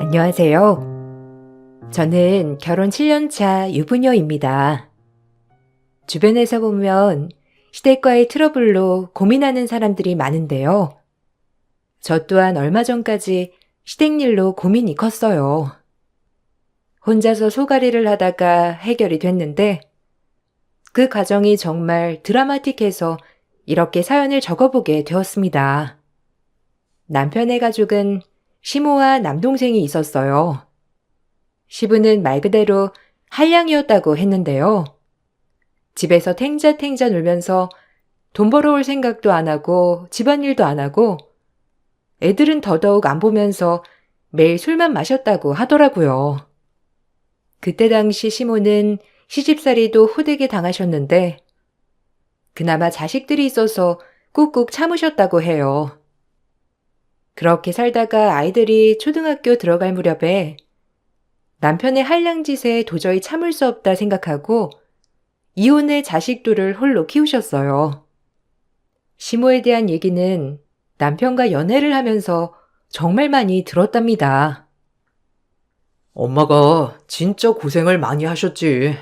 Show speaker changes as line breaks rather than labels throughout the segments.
안녕하세요. 저는 결혼 7년 차 유부녀입니다. 주변에서 보면 시댁과의 트러블로 고민하는 사람들이 많은데요. 저 또한 얼마 전까지 시댁 일로 고민이 컸어요. 혼자서 소가리를 하다가 해결이 됐는데 그 과정이 정말 드라마틱해서 이렇게 사연을 적어보게 되었습니다. 남편의 가족은 시모와 남동생이 있었어요. 시부는 말 그대로 한량이었다고 했는데요. 집에서 탱자탱자 놀면서 돈 벌어올 생각도 안 하고 집안일도 안 하고 애들은 더더욱 안 보면서 매일 술만 마셨다고 하더라고요. 그때 당시 시모는 시집살이도 호되게 당하셨는데 그나마 자식들이 있어서 꾹꾹 참으셨다고 해요. 그렇게 살다가 아이들이 초등학교 들어갈 무렵에 남편의 한량짓에 도저히 참을 수 없다 생각하고 이혼해 자식들을 홀로 키우셨어요. 시모에 대한 얘기는 남편과 연애를 하면서 정말 많이 들었답니다.
엄마가 진짜 고생을 많이 하셨지.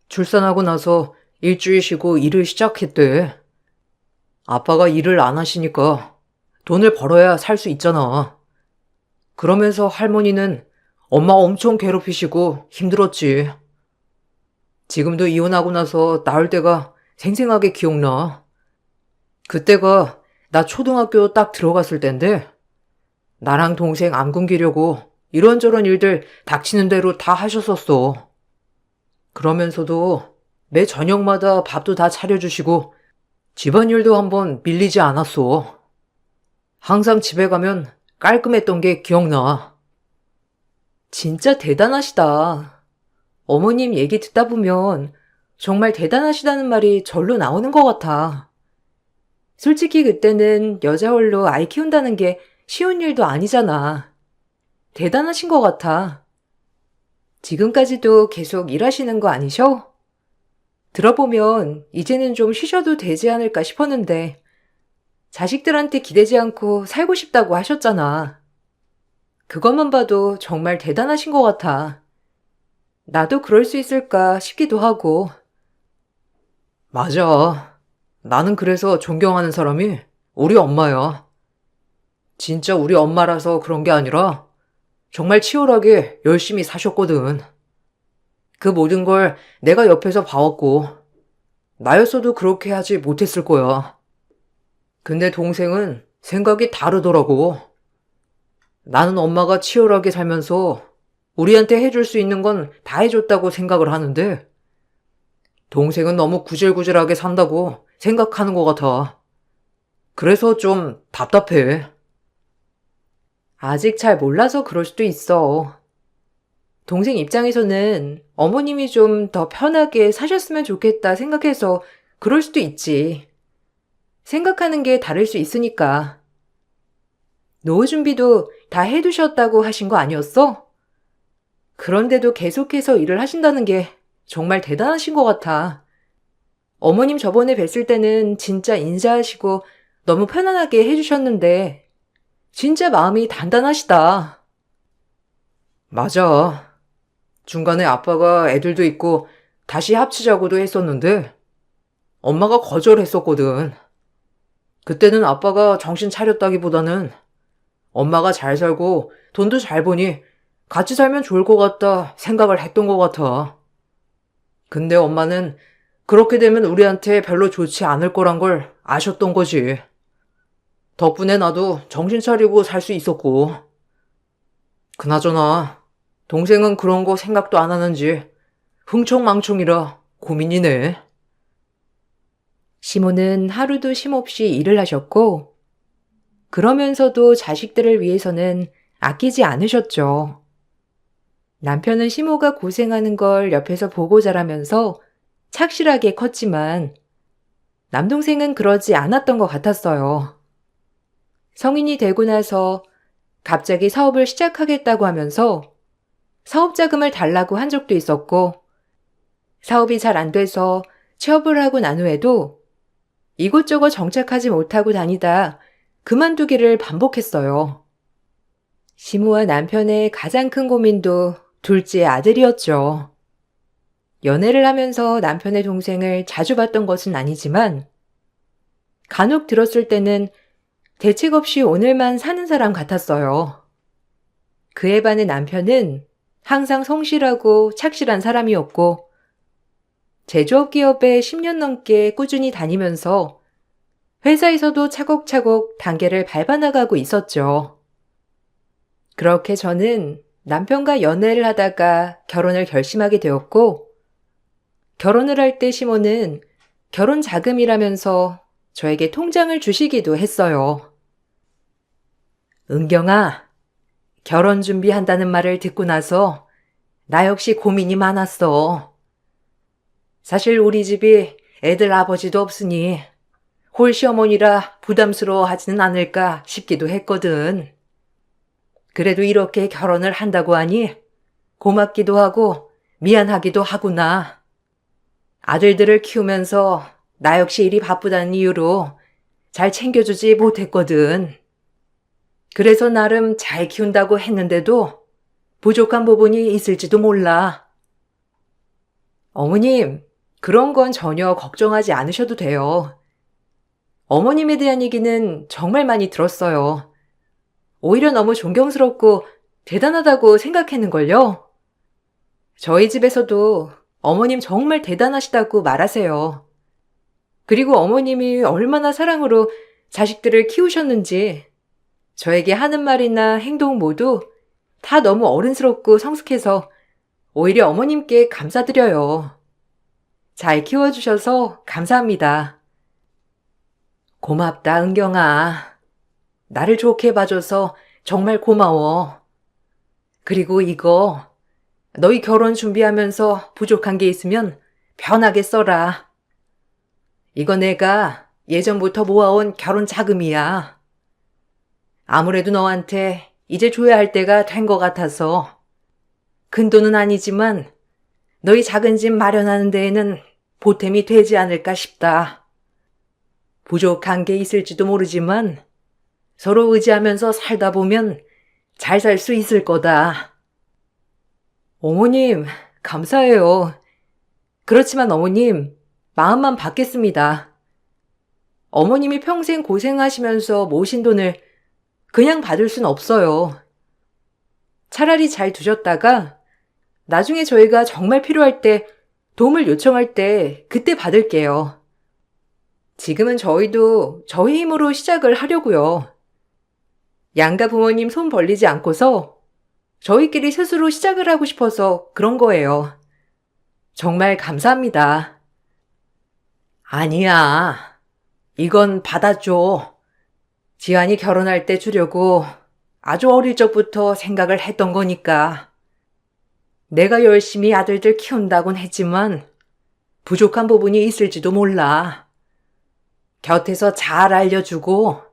출산하고 나서 일주일 쉬고 일을 시작했대. 아빠가 일을 안 하시니까 돈을 벌어야 살 수 있잖아. 그러면서 할머니는 엄마 엄청 괴롭히시고 힘들었지. 지금도 이혼하고 나서 나올 때가 생생하게 기억나. 그때가 나 초등학교 딱 들어갔을 땐데 나랑 동생 안 굶기려고 이런저런 일들 닥치는 대로 다 하셨었어. 그러면서도 매 저녁마다 밥도 다 차려주시고 집안일도 한번 밀리지 않았어. 항상 집에 가면 깔끔했던 게 기억나.
진짜 대단하시다. 어머님 얘기 듣다 보면 정말 대단하시다는 말이 절로 나오는 것 같아. 솔직히 그때는 여자 홀로 아이 키운다는 게 쉬운 일도 아니잖아. 대단하신 것 같아. 지금까지도 계속 일하시는 거 아니셔? 들어보면 이제는 좀 쉬셔도 되지 않을까 싶었는데 자식들한테 기대지 않고 살고 싶다고 하셨잖아. 그것만 봐도 정말 대단하신 것 같아. 나도 그럴 수 있을까 싶기도 하고.
맞아. 나는 그래서 존경하는 사람이 우리 엄마야. 진짜 우리 엄마라서 그런 게 아니라 정말 치열하게 열심히 사셨거든. 그 모든 걸 내가 옆에서 봐왔고, 나였어도 그렇게 하지 못했을 거야. 근데 동생은 생각이 다르더라고. 나는 엄마가 치열하게 살면서 우리한테 해줄 수 있는 건 다 해줬다고 생각을 하는데, 동생은 너무 구질구질하게 산다고 생각하는 것 같아. 그래서 좀 답답해.
아직 잘 몰라서 그럴 수도 있어. 동생 입장에서는 어머님이 좀 더 편하게 사셨으면 좋겠다 생각해서 그럴 수도 있지. 생각하는 게 다를 수 있으니까. 노후 준비도 다 해두셨다고 하신 거 아니었어? 그런데도 계속해서 일을 하신다는 게 정말 대단하신 것 같아. 어머님 저번에 뵀을 때는 진짜 인자하시고 너무 편안하게 해주셨는데 진짜 마음이 단단하시다.
맞아. 중간에 아빠가 애들도 있고 다시 합치자고도 했었는데 엄마가 거절했었거든. 그때는 아빠가 정신 차렸다기보다는 엄마가 잘 살고 돈도 잘 버니 같이 살면 좋을 것 같다 생각을 했던 것 같아. 근데 엄마는 그렇게 되면 우리한테 별로 좋지 않을 거란 걸 아셨던 거지. 덕분에 나도 정신 차리고 살 수 있었고. 그나저나 동생은 그런 거 생각도 안 하는지 흥청망청이라 고민이네.
시모는 하루도 쉼없이 일을 하셨고 그러면서도 자식들을 위해서는 아끼지 않으셨죠. 남편은 시모가 고생하는 걸 옆에서 보고 자라면서 착실하게 컸지만 남동생은 그러지 않았던 것 같았어요. 성인이 되고 나서 갑자기 사업을 시작하겠다고 하면서 사업 자금을 달라고 한 적도 있었고 사업이 잘 안 돼서 취업을 하고 난 후에도 이곳저곳 정착하지 못하고 다니다 그만두기를 반복했어요. 시모와 남편의 가장 큰 고민도 둘째 아들이었죠. 연애를 하면서 남편의 동생을 자주 봤던 것은 아니지만 간혹 들었을 때는 대책 없이 오늘만 사는 사람 같았어요. 그에 반해 남편은 항상 성실하고 착실한 사람이었고 제조업 기업에 10년 넘게 꾸준히 다니면서 회사에서도 차곡차곡 단계를 밟아나가고 있었죠. 그렇게 저는 남편과 연애를 하다가 결혼을 결심하게 되었고, 결혼을 할 때 시모는 결혼 자금이라면서 저에게 통장을 주시기도 했어요. 은경아, 결혼 준비한다는 말을 듣고 나서 나 역시 고민이 많았어. 사실 우리 집이 애들 아버지도 없으니 홀시어머니라 부담스러워 하지는 않을까 싶기도 했거든. 그래도 이렇게 결혼을 한다고 하니 고맙기도 하고 미안하기도 하구나. 아들들을 키우면서 나 역시 일이 바쁘다는 이유로 잘 챙겨주지 못했거든. 그래서 나름 잘 키운다고 했는데도 부족한 부분이 있을지도 몰라. 어머님, 그런 건 전혀 걱정하지 않으셔도 돼요. 어머님에 대한 얘기는 정말 많이 들었어요. 오히려 너무 존경스럽고 대단하다고 생각했는걸요. 저희 집에서도 어머님 정말 대단하시다고 말하세요. 그리고 어머님이 얼마나 사랑으로 자식들을 키우셨는지 저에게 하는 말이나 행동 모두 다 너무 어른스럽고 성숙해서 오히려 어머님께 감사드려요. 잘 키워주셔서 감사합니다. 고맙다, 은경아. 나를 좋게 봐줘서 정말 고마워. 그리고 이거 너희 결혼 준비하면서 부족한 게 있으면 편하게 써라. 이거 내가 예전부터 모아온 결혼 자금이야. 아무래도 너한테 이제 줘야 할 때가 된 것 같아서 큰 돈은 아니지만 너희 작은 집 마련하는 데에는 보탬이 되지 않을까 싶다. 부족한 게 있을지도 모르지만 서로 의지하면서 살다 보면 잘 살 수 있을 거다. 어머님, 감사해요. 그렇지만 어머님, 마음만 받겠습니다. 어머님이 평생 고생하시면서 모으신 돈을 그냥 받을 순 없어요. 차라리 잘 두셨다가 나중에 저희가 정말 필요할 때 도움을 요청할 때 그때 받을게요. 지금은 저희도 저희 힘으로 시작을 하려고요. 양가 부모님 손 벌리지 않고서 저희끼리 스스로 시작을 하고 싶어서 그런 거예요. 정말 감사합니다. 아니야. 이건 받아줘. 지안이 결혼할 때 주려고 아주 어릴 적부터 생각을 했던 거니까. 내가 열심히 아들들 키운다곤 했지만 부족한 부분이 있을지도 몰라. 곁에서 잘 알려주고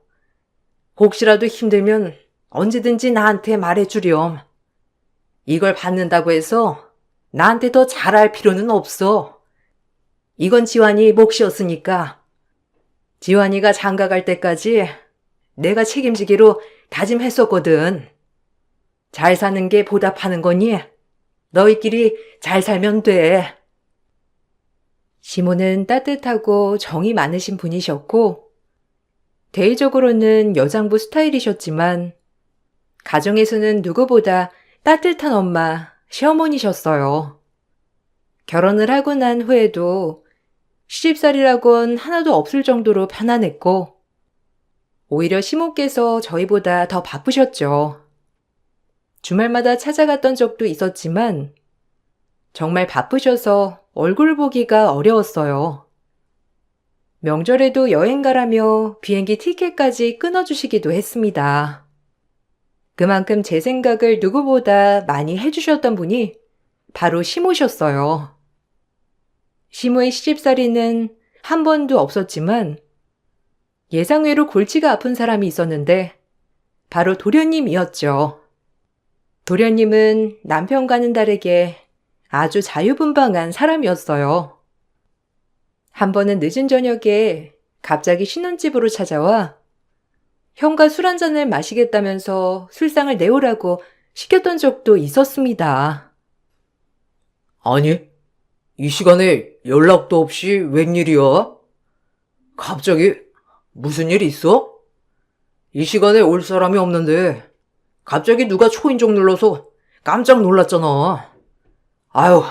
혹시라도 힘들면 언제든지 나한테 말해주렴. 이걸 받는다고 해서 나한테 더 잘할 필요는 없어. 이건 지환이 몫이었으니까. 지환이가 장가 갈 때까지 내가 책임지기로 다짐했었거든. 잘 사는 게 보답하는 거니 너희끼리 잘 살면 돼. 시모는 따뜻하고 정이 많으신 분이셨고 대의적으로는 여장부 스타일이셨지만 가정에서는 누구보다 따뜻한 엄마, 시어머니셨어요. 결혼을 하고 난 후에도 시집살이라곤 하나도 없을 정도로 편안했고 오히려 시모께서 저희보다 더 바쁘셨죠. 주말마다 찾아갔던 적도 있었지만 정말 바쁘셔서 얼굴 보기가 어려웠어요. 명절에도 여행 가라며 비행기 티켓까지 끊어주시기도 했습니다. 그만큼 제 생각을 누구보다 많이 해주셨던 분이 바로 시모셨어요. 시모의 시집살이는 한 번도 없었지만 예상외로 골치가 아픈 사람이 있었는데 바로 도련님이었죠. 도련님은 남편과는 다르게 아주 자유분방한 사람이었어요. 한 번은 늦은 저녁에 갑자기 신혼집으로 찾아와 형과 술 한 잔을 마시겠다면서 술상을 내오라고 시켰던 적도 있었습니다.
아니, 이 시간에 연락도 없이 웬일이야? 갑자기 무슨 일 있어? 이 시간에 올 사람이 없는데 갑자기 누가 초인종 눌러서 깜짝 놀랐잖아. 아유,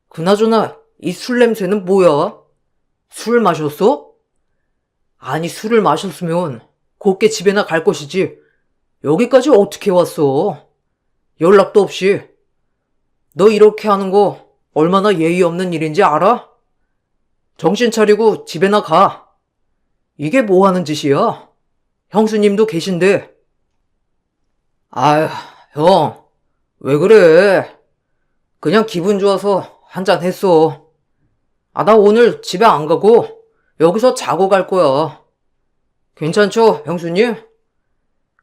그나저나 이 술 냄새는 뭐야? 술 마셨어? 아니, 술을 마셨으면 곱게 집에나 갈 것이지. 여기까지 어떻게 왔어? 연락도 없이. 너 이렇게 하는 거 얼마나 예의 없는 일인지 알아? 정신 차리고 집에나 가. 이게 뭐 하는 짓이야? 형수님도 계신데. 아휴, 형, 왜 그래? 그냥 기분 좋아서 한잔 했어. 아, 나 오늘 집에 안 가고 여기서 자고 갈 거야. 괜찮죠, 형수님?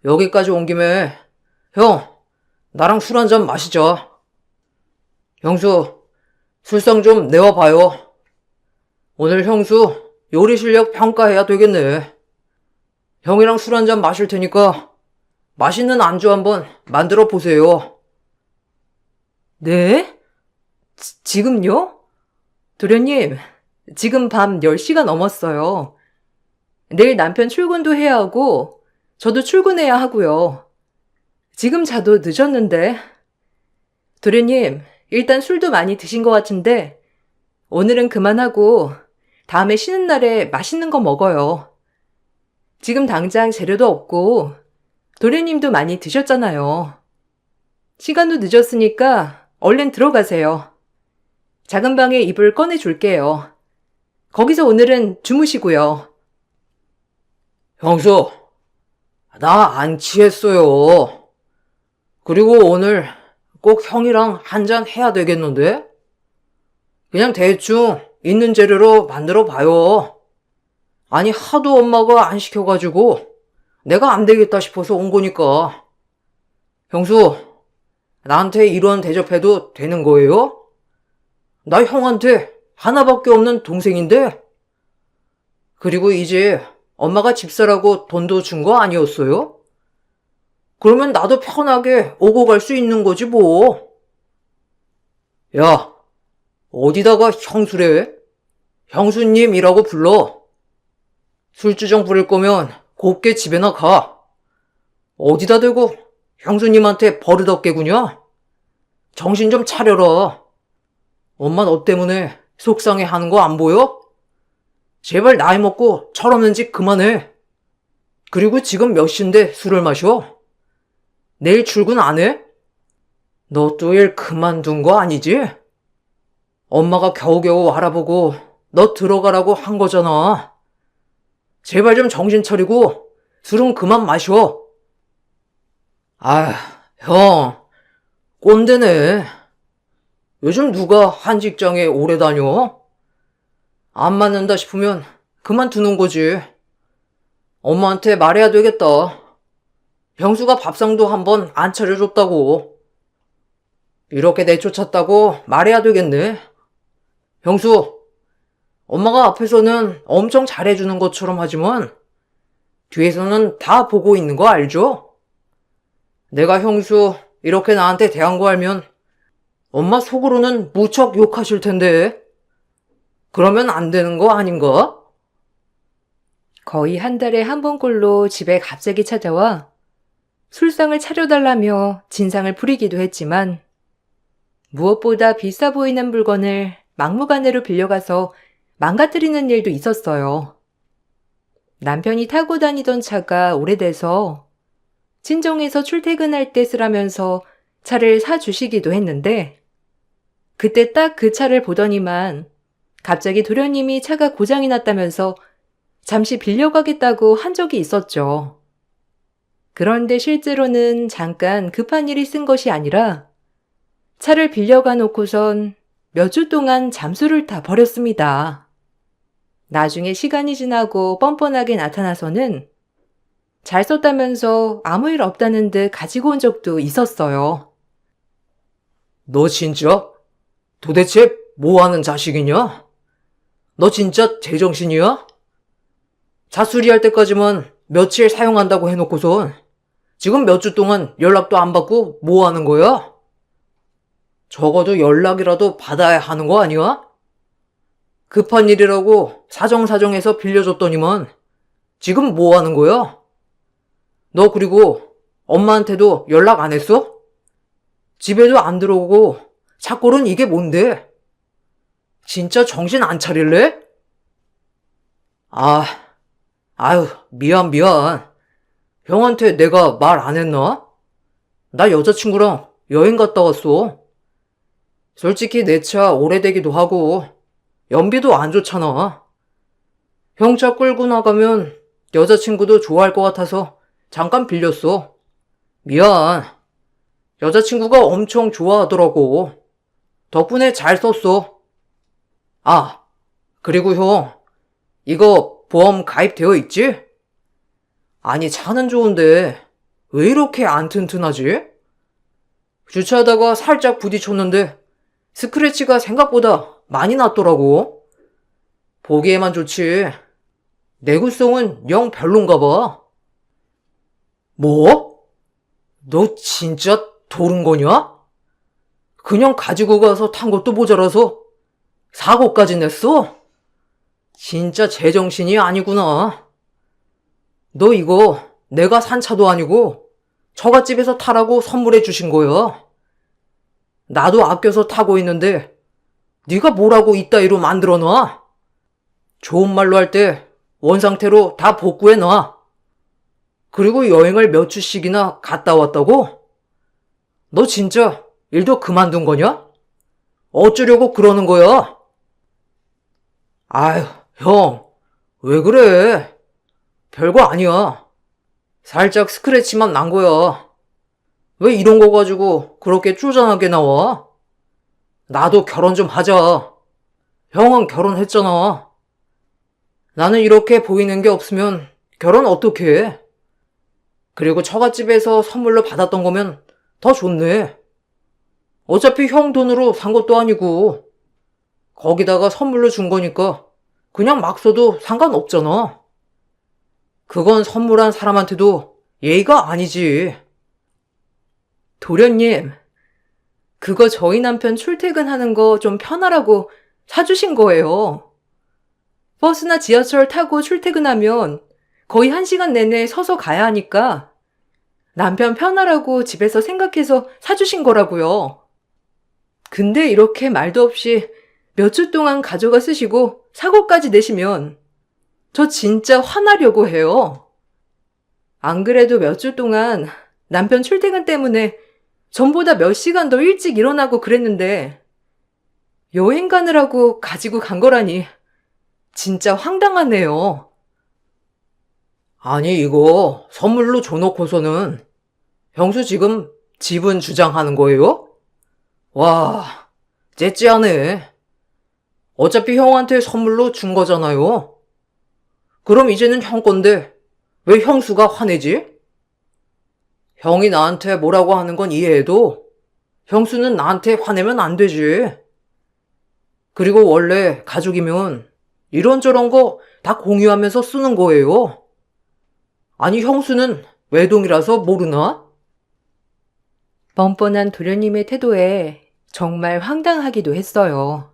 여기까지 온 김에 형, 나랑 술 한잔 마시자. 형수, 술상 좀 내와봐요. 오늘 형수 요리 실력 평가해야 되겠네. 형이랑 술 한잔 마실 테니까 맛있는 안주 한번 만들어 보세요.
네? 지금요? 도련님, 지금 밤 10시가 넘었어요. 내일 남편 출근도 해야 하고, 저도 출근해야 하고요. 지금 자도 늦었는데. 도련님, 일단 술도 많이 드신 것 같은데, 오늘은 그만하고, 다음에 쉬는 날에 맛있는 거 먹어요. 지금 당장 재료도 없고, 도련님도 많이 드셨잖아요. 시간도 늦었으니까 얼른 들어가세요. 작은 방에 이불 꺼내줄게요. 거기서 오늘은 주무시고요.
형수, 나 안 취했어요. 그리고 오늘 꼭 형이랑 한잔 해야 되겠는데? 그냥 대충 있는 재료로 만들어 봐요. 아니, 하도 엄마가 안 시켜가지고 내가 안 되겠다 싶어서 온 거니까. 형수, 나한테 이런 대접해도 되는 거예요? 나 형한테 하나밖에 없는 동생인데? 그리고 이제 엄마가 집사라고 돈도 준 거 아니었어요? 그러면 나도 편하게 오고 갈 수 있는 거지 뭐. 야, 어디다가 형수래? 형수님이라고 불러. 술주정 부릴 거면 곱게 집에나 가. 어디다 대고 형수님한테 버릇없게 구냐? 정신 좀 차려라. 엄마 너 때문에 속상해 하는 거 안 보여? 제발 나이 먹고 철없는 짓 그만해. 그리고 지금 몇 시인데 술을 마셔? 내일 출근 안 해? 너 또 일 그만둔 거 아니지? 엄마가 겨우겨우 알아보고 너 들어가라고 한 거잖아. 제발 좀 정신 차리고 술은 그만 마셔. 아, 형, 꼰대네. 요즘 누가 한 직장에 오래 다녀? 안 맞는다 싶으면 그만두는 거지. 엄마한테 말해야 되겠다. 형수가 밥상도 한번 안 차려줬다고. 이렇게 내쫓았다고 말해야 되겠네. 형수, 엄마가 앞에서는 엄청 잘해주는 것처럼 하지만 뒤에서는 다 보고 있는 거 알죠? 내가 형수 이렇게 나한테 대한 거 알면 엄마 속으로는 무척 욕하실 텐데. 그러면 안 되는 거 아닌가?
거의 한 달에 한 번꼴로 집에 갑자기 찾아와 술상을 차려달라며 진상을 부리기도 했지만 무엇보다 비싸 보이는 물건을 막무가내로 빌려가서 망가뜨리는 일도 있었어요. 남편이 타고 다니던 차가 오래돼서 친정에서 출퇴근할 때 쓰라면서 차를 사주시기도 했는데 그때 딱 그 차를 보더니만 갑자기 도련님이 차가 고장이 났다면서 잠시 빌려가겠다고 한 적이 있었죠. 그런데 실제로는 잠깐 급한 일이 쓴 것이 아니라 차를 빌려가 놓고선 몇 주 동안 잠수를 타 버렸습니다. 나중에 시간이 지나고 뻔뻔하게 나타나서는 잘 썼다면서 아무 일 없다는 듯 가지고 온 적도 있었어요.
너 진짜? 도대체 뭐 하는 자식이냐? 너 진짜 제정신이야? 자수리할 때까지만 며칠 사용한다고 해놓고선 지금 몇 주 동안 연락도 안 받고 뭐 하는 거야? 적어도 연락이라도 받아야 하는 거 아니야? 급한 일이라고 사정사정해서 빌려줬더니만 지금 뭐 하는 거야? 너 그리고 엄마한테도 연락 안 했어? 집에도 안 들어오고 자꾸는 이게 뭔데? 진짜 정신 안 차릴래? 아유, 미안. 형한테 내가 말 안 했나? 나 여자친구랑 여행 갔다 왔어. 솔직히 내 차 오래되기도 하고 연비도 안 좋잖아. 형 차 끌고 나가면 여자친구도 좋아할 것 같아서 잠깐 빌렸어. 미안. 여자친구가 엄청 좋아하더라고. 덕분에 잘 썼어. 그리고 형, 이거 보험 가입되어 있지? 아니, 차는 좋은데 왜 이렇게 안 튼튼하지? 주차하다가 살짝 부딪혔는데 스크래치가 생각보다 많이 났더라고. 보기에만 좋지 내구성은 영 별론가 봐. 뭐? 너 진짜 도른 거냐? 그냥 가지고 가서 탄 것도 모자라서 사고까지 냈어? 진짜 제정신이 아니구나. 너 이거 내가 산 차도 아니고 처갓집에서 타라고 선물해 주신 거야. 나도 아껴서 타고 있는데 네가 뭐라고 이따위로 만들어놔? 좋은 말로 할 때 원상태로 다 복구해놔. 그리고 여행을 몇 주씩이나 갔다 왔다고? 너 진짜 일도 그만둔 거냐? 어쩌려고 그러는 거야? 아휴, 형, 왜 그래? 별거 아니야. 살짝 스크래치만 난 거야. 왜 이런 거 가지고 그렇게 쪼잔하게 나와? 나도 결혼 좀 하자. 형은 결혼했잖아. 나는 이렇게 보이는 게 없으면 결혼 어떻게 해? 그리고 처갓집에서 선물로 받았던 거면 더 좋네. 어차피 형 돈으로 산 것도 아니고 거기다가 선물로 준 거니까 그냥 막 써도 상관없잖아. 그건 선물한 사람한테도 예의가 아니지.
도련님, 그거 저희 남편 출퇴근하는 거 좀 편하라고 사주신 거예요. 버스나 지하철 타고 출퇴근하면 거의 1시간 내내 서서 가야 하니까 남편 편하라고 집에서 생각해서 사주신 거라고요. 근데 이렇게 말도 없이 몇 주 동안 가져가 쓰시고 사고까지 내시면 저 진짜 화나려고 해요. 안 그래도 몇 주 동안 남편 출퇴근 때문에 전보다 몇 시간 더 일찍 일어나고 그랬는데 여행 가느라고 가지고 간 거라니 진짜 황당하네요.
아니, 이거 선물로 줘놓고서는 형수 지금 지분 주장하는 거예요? 와, 째째하네. 어차피 형한테 선물로 준 거잖아요. 그럼 이제는 형 건데 왜 형수가 화내지? 형이 나한테 뭐라고 하는 건 이해해도 형수는 나한테 화내면 안 되지. 그리고 원래 가족이면 이런저런 거 다 공유하면서 쓰는 거예요. 아니, 형수는 외동이라서 모르나?
뻔뻔한 도련님의 태도에 정말 황당하기도 했어요.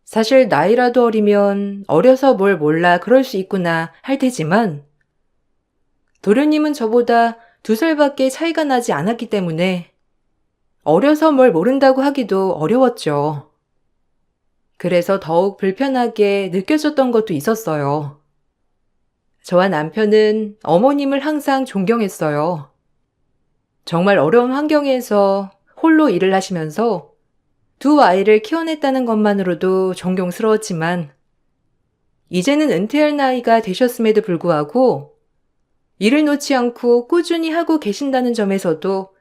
사실 나이라도 어리면 어려서 뭘 몰라 그럴 수 있구나 할 테지만 도련님은 저보다 2살밖에 차이가 나지 않았기 때문에 어려서 뭘 모른다고 하기도 어려웠죠. 그래서 더욱 불편하게 느껴졌던 것도 있었어요. 저와 남편은 어머님을 항상 존경했어요. 정말 어려운 환경에서 홀로 일을 하시면서 2 아이를 키워냈다는 것만으로도 존경스러웠지만 이제는 은퇴할 나이가 되셨음에도 불구하고 일을 놓지 않고 꾸준히 하고 계신다는 점에서도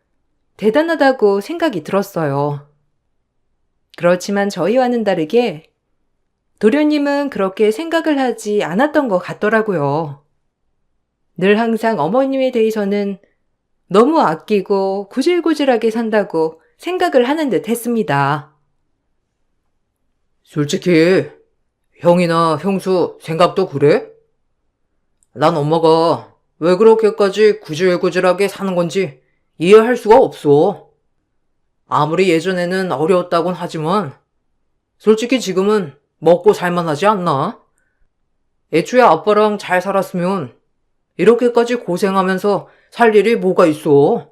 대단하다고 생각이 들었어요. 그렇지만 저희와는 다르게 도련님은 그렇게 생각을 하지 않았던 것 같더라고요. 늘 항상 어머님에 대해서는 너무 아끼고 구질구질하게 산다고 생각을 하는 듯 했습니다.
솔직히 형이나 형수 생각도 그래? 난 엄마가 왜 그렇게까지 구질구질하게 사는 건지 이해할 수가 없어. 아무리 예전에는 어려웠다곤 하지만 솔직히 지금은 먹고 살만하지 않나? 애초에 아빠랑 잘 살았으면 이렇게까지 고생하면서 살 일이 뭐가 있어.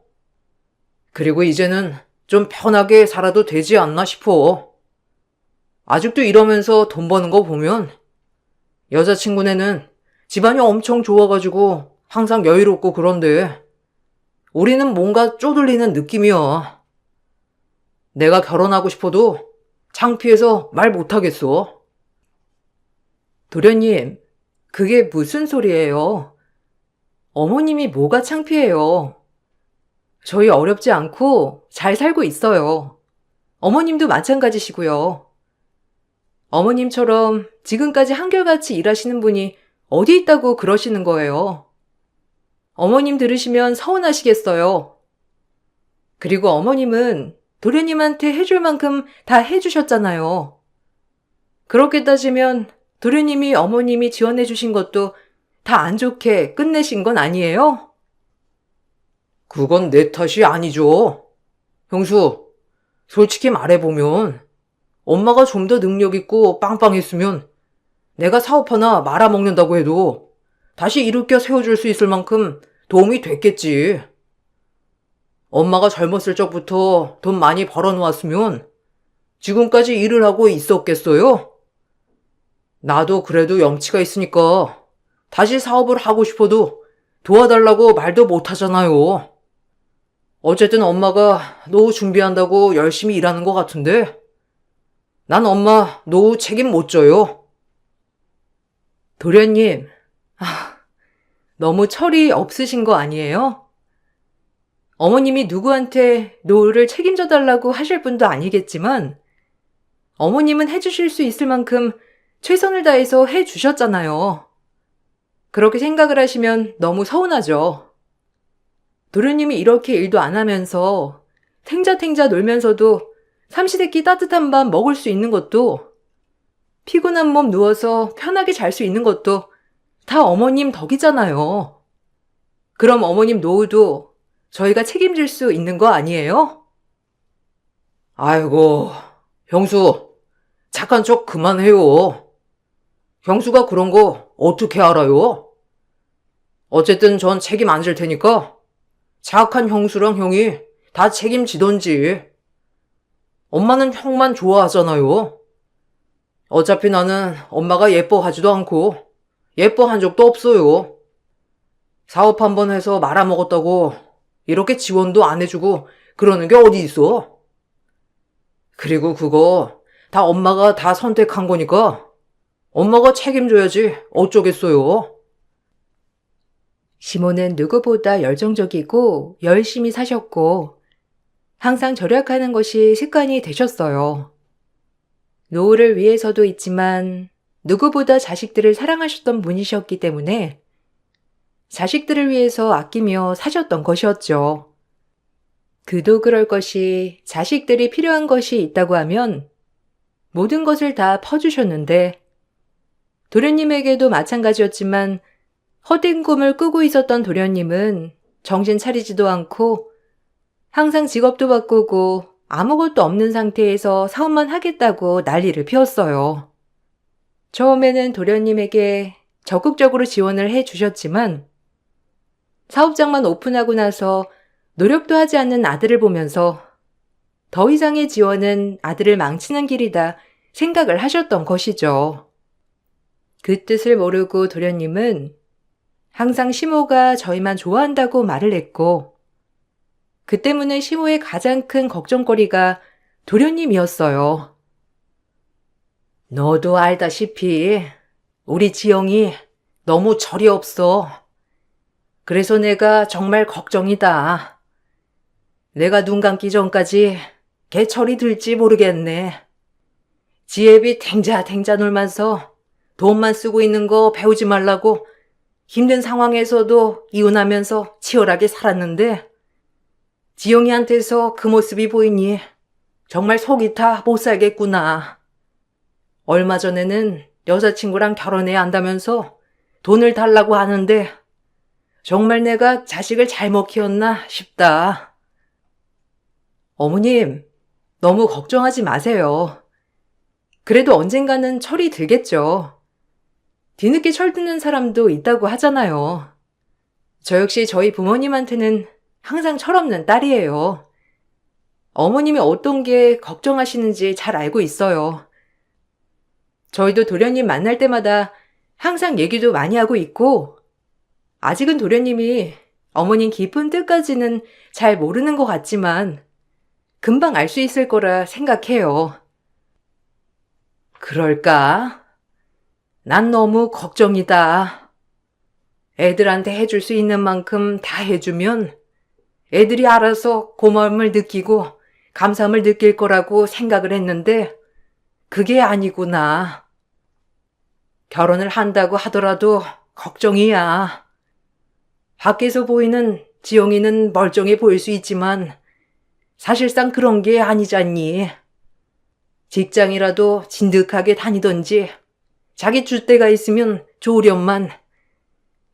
그리고 이제는 좀 편하게 살아도 되지 않나 싶어. 아직도 이러면서 돈 버는 거 보면 여자친구네는 집안이 엄청 좋아가지고 항상 여유롭고 그런데 우리는 뭔가 쪼들리는 느낌이야. 내가 결혼하고 싶어도 창피해서 말 못하겠어.
도련님, 그게 무슨 소리예요? 어머님이 뭐가 창피해요? 저희 어렵지 않고 잘 살고 있어요. 어머님도 마찬가지시고요. 어머님처럼 지금까지 한결같이 일하시는 분이 어디 있다고 그러시는 거예요? 어머님 들으시면 서운하시겠어요. 그리고 어머님은 도련님한테 해줄 만큼 다 해주셨잖아요. 그렇게 따지면 도련님이 어머님이 지원해주신 것도 다 안 좋게 끝내신 건 아니에요?
그건 내 탓이 아니죠. 형수, 솔직히 말해보면 엄마가 좀 더 능력 있고 빵빵했으면 내가 사업 하나 말아먹는다고 해도 다시 일으켜 세워줄 수 있을 만큼 도움이 됐겠지. 엄마가 젊었을 적부터 돈 많이 벌어놓았으면 지금까지 일을 하고 있었겠어요? 나도 그래도 염치가 있으니까 다시 사업을 하고 싶어도 도와달라고 말도 못하잖아요. 어쨌든 엄마가 노후 준비한다고 열심히 일하는 것 같은데 난 엄마 노후 책임 못 져요.
도련님, 너무 철이 없으신 거 아니에요? 어머님이 누구한테 노후를 책임져 달라고 하실 분도 아니겠지만 어머님은 해주실 수 있을 만큼 최선을 다해서 해주셨잖아요. 그렇게 생각을 하시면 너무 서운하죠. 도련님이 이렇게 일도 안 하면서 탱자탱자 놀면서도 삼시세끼 따뜻한 밥 먹을 수 있는 것도 피곤한 몸 누워서 편하게 잘 수 있는 것도 다 어머님 덕이잖아요. 그럼 어머님 노후도 저희가 책임질 수 있는 거 아니에요?
아이고, 형수, 착한 척 그만해요. 형수가 그런 거 어떻게 알아요? 어쨌든 전 책임 안 질 테니까 착한 형수랑 형이 다 책임지던지. 엄마는 형만 좋아하잖아요. 어차피 나는 엄마가 예뻐하지도 않고 예뻐한 적도 없어요. 사업 한 번 해서 말아먹었다고 이렇게 지원도 안 해주고 그러는 게 어디 있어? 그리고 그거 다 엄마가 다 선택한 거니까 엄마가 책임져야지 어쩌겠어요.
시모는 누구보다 열정적이고 열심히 사셨고 항상 절약하는 것이 습관이 되셨어요. 노후를 위해서도 있지만 누구보다 자식들을 사랑하셨던 분이셨기 때문에 자식들을 위해서 아끼며 사셨던 것이었죠. 그도 그럴 것이 자식들이 필요한 것이 있다고 하면 모든 것을 다 퍼주셨는데 도련님에게도 마찬가지였지만 헛된 꿈을 꾸고 있었던 도련님은 정신 차리지도 않고 항상 직업도 바꾸고 아무것도 없는 상태에서 사업만 하겠다고 난리를 피웠어요. 처음에는 도련님에게 적극적으로 지원을 해주셨지만 사업장만 오픈하고 나서 노력도 하지 않는 아들을 보면서 더 이상의 지원은 아들을 망치는 길이다 생각을 하셨던 것이죠. 그 뜻을 모르고 도련님은 항상 시모가 저희만 좋아한다고 말을 했고 그 때문에 시모의 가장 큰 걱정거리가 도련님이었어요.
너도 알다시피 우리 지영이 너무 철이 없어. 그래서 내가 정말 걱정이다. 내가 눈 감기 전까지 걔 철이 들지 모르겠네. 지혜비 탱자탱자 놀면서 돈만 쓰고 있는 거 배우지 말라고 힘든 상황에서도 이혼하면서 치열하게 살았는데 지영이한테서 그 모습이 보이니 정말 속이 타 못 살겠구나. 얼마 전에는 여자친구랑 결혼해야 한다면서
돈을 달라고 하는데 정말 내가 자식을 잘못 키웠나 싶다. 어머님, 너무 걱정하지 마세요. 그래도 언젠가는 철이 들겠죠. 뒤늦게 철드는 사람도 있다고 하잖아요. 저 역시 저희 부모님한테는 항상 철없는 딸이에요. 어머님이 어떤 게 걱정하시는지 잘 알고 있어요. 저희도 도련님 만날 때마다 항상 얘기도 많이 하고 있고, 아직은 도련님이 어머님 깊은 뜻까지는 잘 모르는 것 같지만, 금방 알 수 있을 거라 생각해요. 그럴까? 난 너무 걱정이다. 애들한테 해줄 수 있는 만큼 다 해주면 애들이 알아서 고마움을 느끼고 감사함을 느낄 거라고 생각을 했는데 그게 아니구나. 결혼을 한다고 하더라도 걱정이야. 밖에서 보이는 지영이는 멀쩡해 보일 수 있지만 사실상 그런 게 아니잖니. 직장이라도 진득하게 다니던지 자기 줏대가 있으면 좋으련만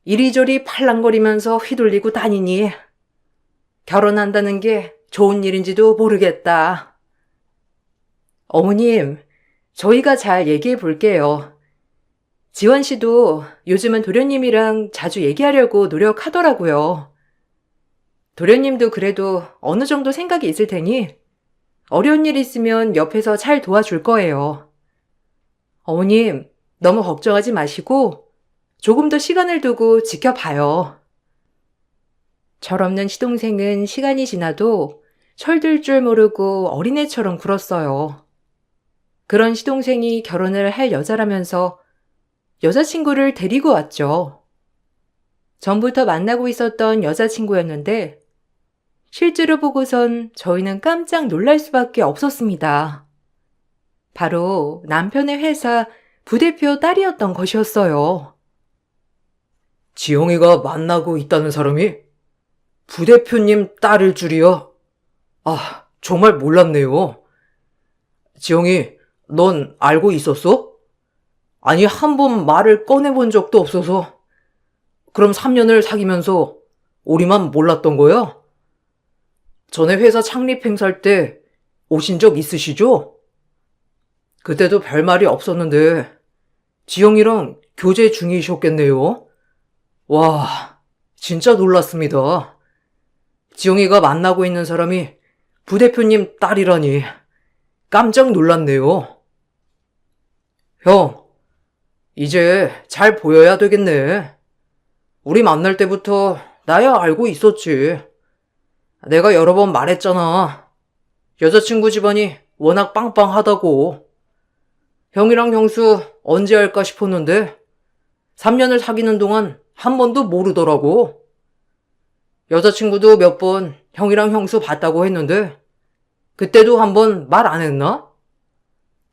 이리저리 팔랑거리면서 휘둘리고 다니니 결혼한다는 게 좋은 일인지도 모르겠다. 어머님, 저희가 잘 얘기해 볼게요. 지원 씨도 요즘은 도련님이랑 자주 얘기하려고 노력하더라고요. 도련님도 그래도 어느 정도 생각이 있을 테니 어려운 일 있으면 옆에서 잘 도와줄 거예요. 어머님, 너무 걱정하지 마시고 조금 더 시간을 두고 지켜봐요. 철없는 시동생은 시간이 지나도 철들 줄 모르고 어린애처럼 굴었어요. 그런 시동생이 결혼을 할 여자라면서 여자친구를 데리고 왔죠. 전부터 만나고 있었던 여자친구였는데 실제로 보고선 저희는 깜짝 놀랄 수밖에 없었습니다. 바로 남편의 회사 부대표 딸이었던 것이었어요.
지영이가 만나고 있다는 사람이 부대표님 딸일 줄이야. 아, 정말 몰랐네요. 지영이, 넌 알고 있었어? 아니, 한 번 말을 꺼내본 적도 없어서. 그럼 3년을 사귀면서 우리만 몰랐던 거야? 전에 회사 창립 행사할 때 오신 적 있으시죠? 그때도 별말이 없었는데 지영이랑 교제 중이셨겠네요. 와, 진짜 놀랐습니다. 지영이가 만나고 있는 사람이 부대표님 딸이라니 깜짝 놀랐네요. 형, 이제 잘 보여야 되겠네. 우리 만날 때부터 나야 알고 있었지. 내가 여러 번 말했잖아. 여자친구 집안이 워낙 빵빵하다고. 형이랑 형수 언제 할까 싶었는데 3년을 사귀는 동안 한 번도 모르더라고. 여자친구도 몇 번 형이랑 형수 봤다고 했는데 그때도 한 번 말 안 했나?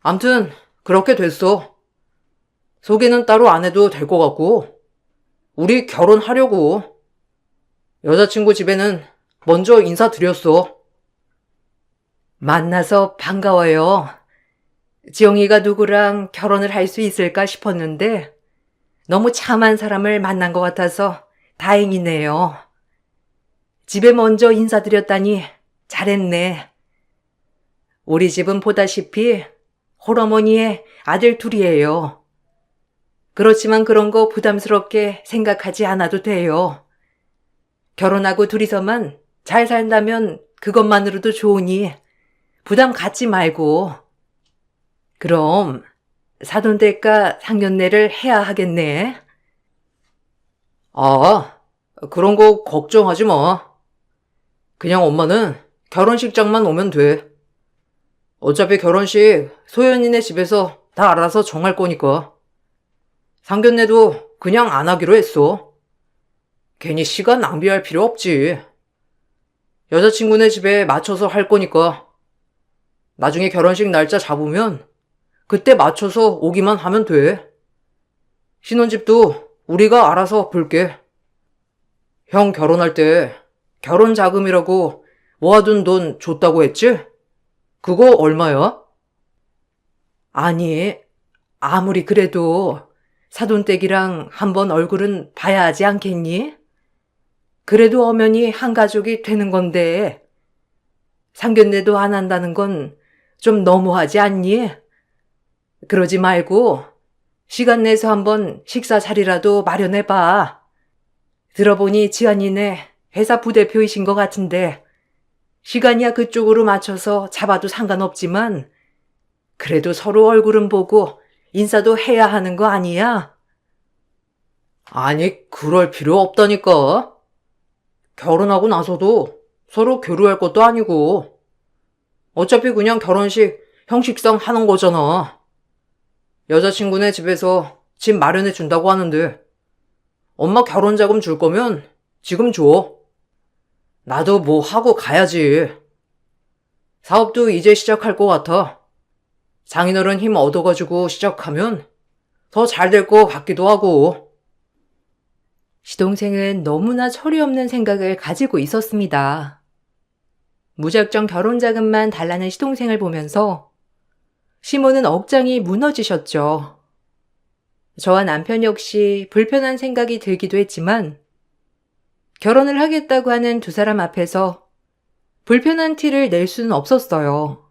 암튼 그렇게 됐어. 소개는 따로 안 해도 될 것 같고 우리 결혼하려고. 여자친구 집에는 먼저 인사드렸어.
만나서 반가워요. 지영이가 누구랑 결혼을 할 수 있을까 싶었는데 너무 참한 사람을 만난 것 같아서 다행이네요. 집에 먼저 인사드렸다니 잘했네. 우리 집은 보다시피 홀어머니의 아들 둘이에요. 그렇지만 그런 거 부담스럽게 생각하지 않아도 돼요. 결혼하고 둘이서만 잘 산다면 그것만으로도 좋으니 부담 갖지 말고. 그럼 사돈댁과 상견례를 해야 하겠네.
아, 그런 거 걱정하지 마. 그냥 엄마는 결혼식장만 오면 돼. 어차피 결혼식 소연이네 집에서 다 알아서 정할 거니까. 상견례도 그냥 안 하기로 했어. 괜히 시간 낭비할 필요 없지. 여자친구네 집에 맞춰서 할 거니까. 나중에 결혼식 날짜 잡으면 그때 맞춰서 오기만 하면 돼. 신혼집도 우리가 알아서 볼게. 형 결혼할 때 결혼 자금이라고 모아둔 돈 줬다고 했지? 그거 얼마야?
아니, 아무리 그래도
사돈댁이랑 한번 얼굴은 봐야 하지 않겠니? 그래도 엄연히 한 가족이 되는 건데 상견례도 안 한다는 건 좀 너무하지 않니? 그러지 말고 시간 내서 한번 식사 자리라도 마련해봐. 들어보니 지안이네 회사 부대표이신 것 같은데 시간이야 그쪽으로 맞춰서 잡아도 상관없지만 그래도 서로 얼굴은 보고 인사도 해야 하는 거 아니야? 아니, 그럴 필요 없다니까. 결혼하고 나서도 서로 교류할 것도 아니고 어차피 그냥 결혼식 형식상 하는 거잖아. 여자친구네 집에서 집 마련해 준다고 하는데 엄마 결혼 자금 줄 거면 지금 줘. 나도 뭐 하고 가야지. 사업도 이제 시작할 것 같아. 장인어른 힘 얻어가지고 시작하면 더 잘 될 것 같기도 하고.
시동생은 너무나 철이 없는 생각을 가지고 있었습니다. 무작정 결혼 자금만 달라는 시동생을 보면서 시모는 억장이 무너지셨죠. 저와 남편 역시 불편한 생각이 들기도 했지만 결혼을 하겠다고 하는 두 사람 앞에서 불편한 티를 낼 수는 없었어요.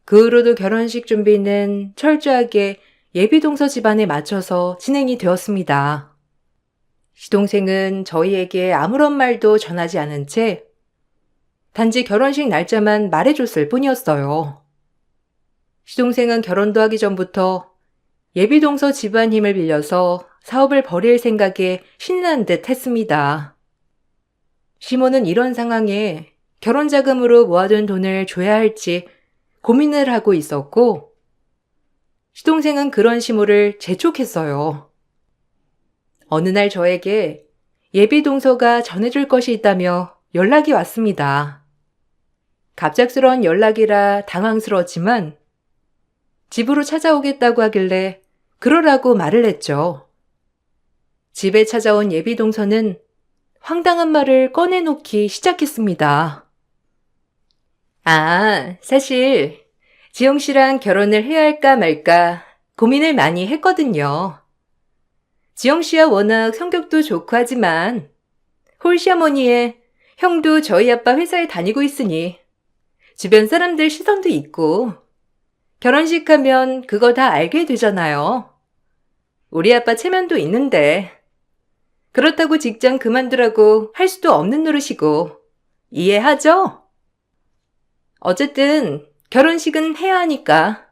그 후로도 결혼식 준비는 철저하게 예비동서 집안에 맞춰서 진행이 되었습니다. 시동생은 저희에게 아무런 말도 전하지 않은 채 단지 결혼식 날짜만 말해줬을 뿐이었어요. 시동생은 결혼도 하기 전부터 예비동서 집안 힘을 빌려서 사업을 벌일 생각에 신난 듯 했습니다. 시모는 이런 상황에 결혼자금으로 모아둔 돈을 줘야 할지 고민을 하고 있었고, 시동생은 그런 시모를 재촉했어요. 어느 날 저에게 예비동서가 전해줄 것이 있다며 연락이 왔습니다. 갑작스러운 연락이라 당황스러웠지만 집으로 찾아오겠다고 하길래 그러라고 말을 했죠. 집에 찾아온 예비동서는 황당한 말을 꺼내놓기 시작했습니다. 사실 지영 씨랑 결혼을 해야 할까 말까 고민을 많이 했거든요. 지영 씨와 워낙 성격도 좋고 하지만 홀시어머니의 형도 저희 아빠 회사에 다니고 있으니 주변 사람들 시선도 있고 결혼식 하면 그거 다 알게 되잖아요. 우리 아빠 체면도 있는데 그렇다고 직장 그만두라고 할 수도 없는 노릇이고 이해하죠? 어쨌든 결혼식은 해야 하니까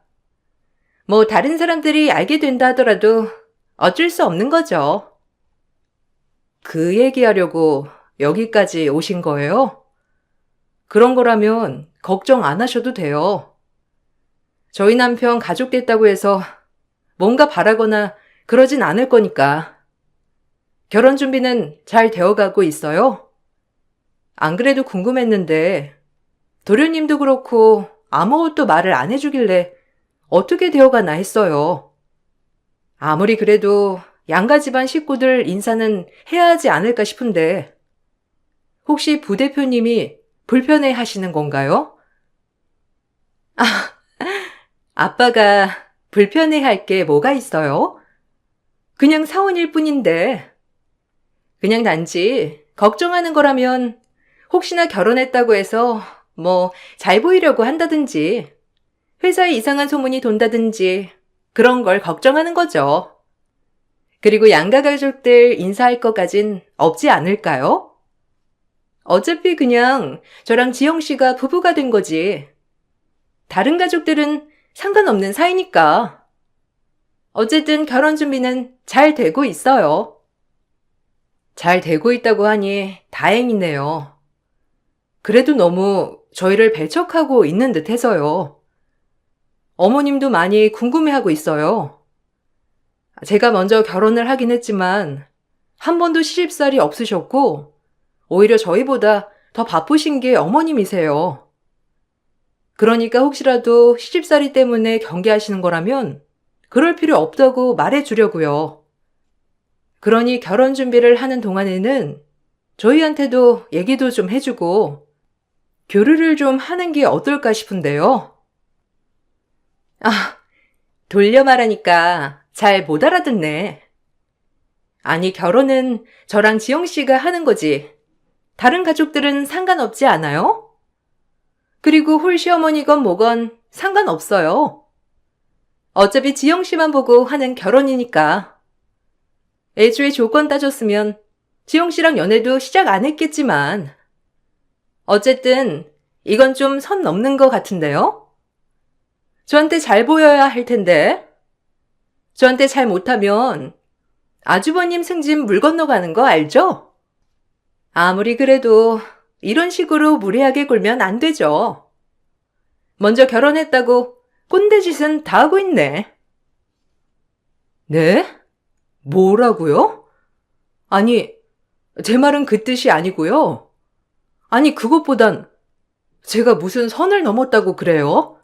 뭐 다른 사람들이 알게 된다 하더라도 어쩔 수 없는 거죠. 그 얘기하려고 여기까지 오신 거예요? 그런 거라면 걱정 안 하셔도 돼요. 저희 남편 가족 됐다고 해서 뭔가 바라거나 그러진 않을 거니까. 결혼 준비는 잘 되어가고 있어요? 안 그래도 궁금했는데 도련님도 그렇고 아무것도 말을 안 해주길래 어떻게 되어가나 했어요. 아무리 그래도 양가 집안 식구들 인사는 해야 하지 않을까 싶은데 혹시 부대표님이 불편해 하시는 건가요? 아빠가 불편해 할 게 뭐가 있어요? 그냥 사원일 뿐인데 그냥 단지 걱정하는 거라면 혹시나 결혼했다고 해서 뭐 잘 보이려고 한다든지 회사에 이상한 소문이 돈다든지 그런 걸 걱정하는 거죠. 그리고 양가 가족들 인사할 것까진 없지 않을까요? 어차피 그냥 저랑 지영 씨가 부부가 된 거지. 다른 가족들은 상관없는 사이니까. 어쨌든 결혼 준비는 잘 되고 있어요. 잘 되고 있다고 하니 다행이네요. 그래도 너무 저희를 배척하고 있는 듯 해서요. 어머님도 많이 궁금해하고 있어요. 제가 먼저 결혼을 하긴 했지만 한 번도 시집살이 없으셨고 오히려 저희보다 더 바쁘신 게 어머님이세요. 그러니까 혹시라도 시집살이 때문에 경계하시는 거라면 그럴 필요 없다고 말해주려고요. 그러니 결혼 준비를 하는 동안에는 저희한테도 얘기도 좀 해주고 교류를 좀 하는 게 어떨까 싶은데요. 돌려 말하니까 잘 못 알아듣네. 아니, 결혼은 저랑 지영 씨가 하는 거지. 다른 가족들은 상관없지 않아요? 그리고 홀 시어머니건 뭐건 상관없어요. 어차피 지영 씨만 보고 하는 결혼이니까. 애초에 조건 따졌으면 지영 씨랑 연애도 시작 안 했겠지만. 어쨌든 이건 좀 선 넘는 것 같은데요? 저한테 잘 보여야 할 텐데. 저한테 잘 못하면 아주버님 승진 물 건너가는 거 알죠? 아무리 그래도 이런 식으로 무례하게 굴면 안 되죠. 먼저 결혼했다고 꼰대짓은 다 하고 있네. 네? 뭐라고요? 아니, 제 말은 그 뜻이 아니고요. 아니, 그것보단 제가 무슨 선을 넘었다고 그래요?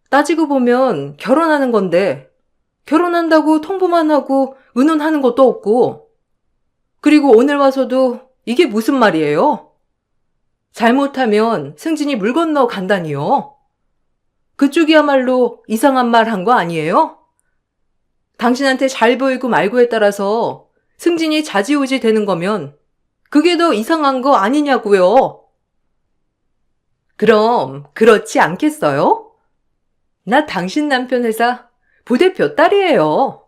따지고 보면 결혼하는 건데 결혼한다고 통보만 하고 의논하는 것도 없고 그리고 오늘 와서도 이게 무슨 말이에요? 잘못하면 승진이 물 건너 간다니요. 그쪽이야말로 이상한 말 한 거 아니에요? 당신한테 잘 보이고 말고에 따라서 승진이 좌지우지 되는 거면 그게 더 이상한 거 아니냐고요. 그럼 그렇지 않겠어요? 나 당신 남편 회사 부대표 딸이에요.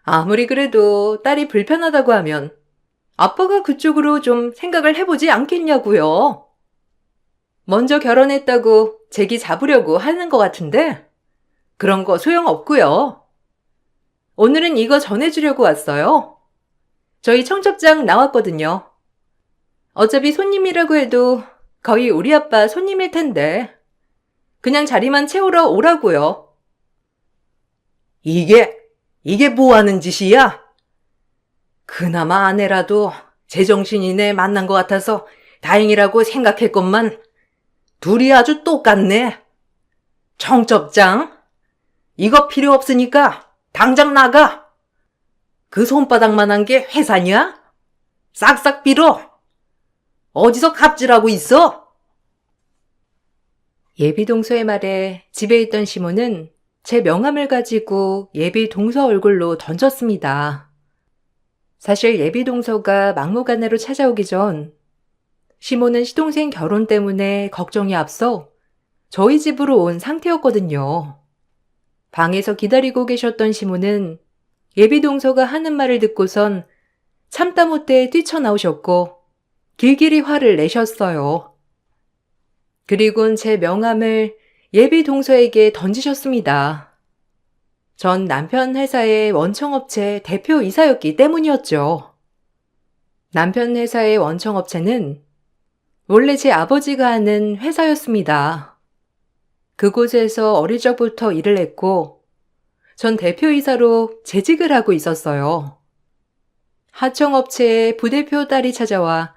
아무리 그래도 딸이 불편하다고 하면 아빠가 그쪽으로 좀 생각을 해보지 않겠냐고요. 먼저 결혼했다고 제기 잡으려고 하는 것 같은데 그런 거 소용없고요. 오늘은 이거 전해주려고 왔어요. 저희 청첩장 나왔거든요. 어차피 손님이라고 해도 거의 우리 아빠 손님일 텐데 그냥 자리만 채우러 오라고요. 이게 뭐 하는 짓이야? 그나마 아내라도 제정신이네 만난 것 같아서 다행이라고 생각했건만 둘이 아주 똑같네. 청첩장? 이거 필요 없으니까 당장 나가. 그 손바닥만한 게 회사냐? 싹싹 빌어. 어디서 갑질하고 있어? 예비 동서의 말에 집에 있던 시몬은 제 명함을 가지고 예비 동서 얼굴로 던졌습니다. 사실 예비 동서가 막무가내로 찾아오기 전 시몬은 시동생 결혼 때문에 걱정이 앞서 저희 집으로 온 상태였거든요. 방에서 기다리고 계셨던 시몬은 예비 동서가 하는 말을 듣고선 참다 못해 뛰쳐나오셨고 길길이 화를 내셨어요. 그리곤 제 명함을 예비 동서에게 던지셨습니다. 전 남편 회사의 원청업체 대표이사였기 때문이었죠. 남편 회사의 원청업체는 원래 제 아버지가 하는 회사였습니다. 그곳에서 어릴 적부터 일을 했고 전 대표이사로 재직을 하고 있었어요. 하청업체의 부대표 딸이 찾아와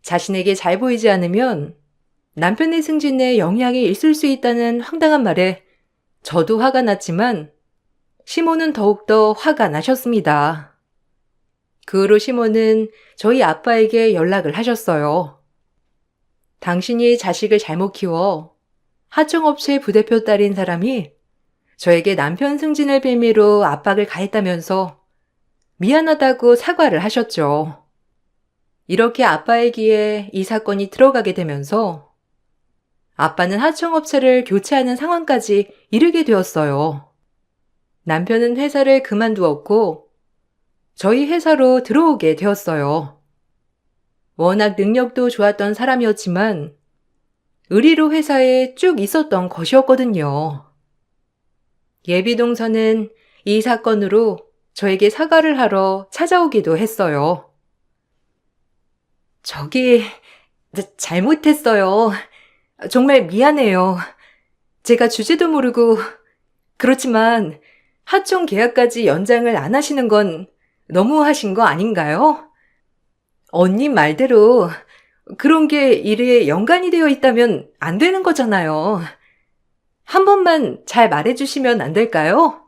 자신에게 잘 보이지 않으면 남편의 승진에 영향이 있을 수 있다는 황당한 말에 저도 화가 났지만 시몬은 더욱더 화가 나셨습니다. 그 후로 시몬은 저희 아빠에게 연락을 하셨어요. 당신이 자식을 잘못 키워 하청업체 부대표 딸인 사람이 저에게 남편 승진을 빌미로 압박을 가했다면서 미안하다고 사과를 하셨죠. 이렇게 아빠의 귀에 이 사건이 들어가게 되면서 아빠는 하청업체를 교체하는 상황까지 이르게 되었어요. 남편은 회사를 그만두었고 저희 회사로 들어오게 되었어요. 워낙 능력도 좋았던 사람이었지만 의리로 회사에 쭉 있었던 것이었거든요. 예비 동서는 이 사건으로 저에게 사과를 하러 찾아오기도 했어요. 저기, 잘못했어요. 정말 미안해요. 제가 주제도 모르고, 그렇지만 하청 계약까지 연장을 안 하시는 건 너무 하신 거 아닌가요? 언니 말대로 그런 게 일에 연관이 되어 있다면 안 되는 거잖아요. 한 번만 잘 말해주시면 안 될까요?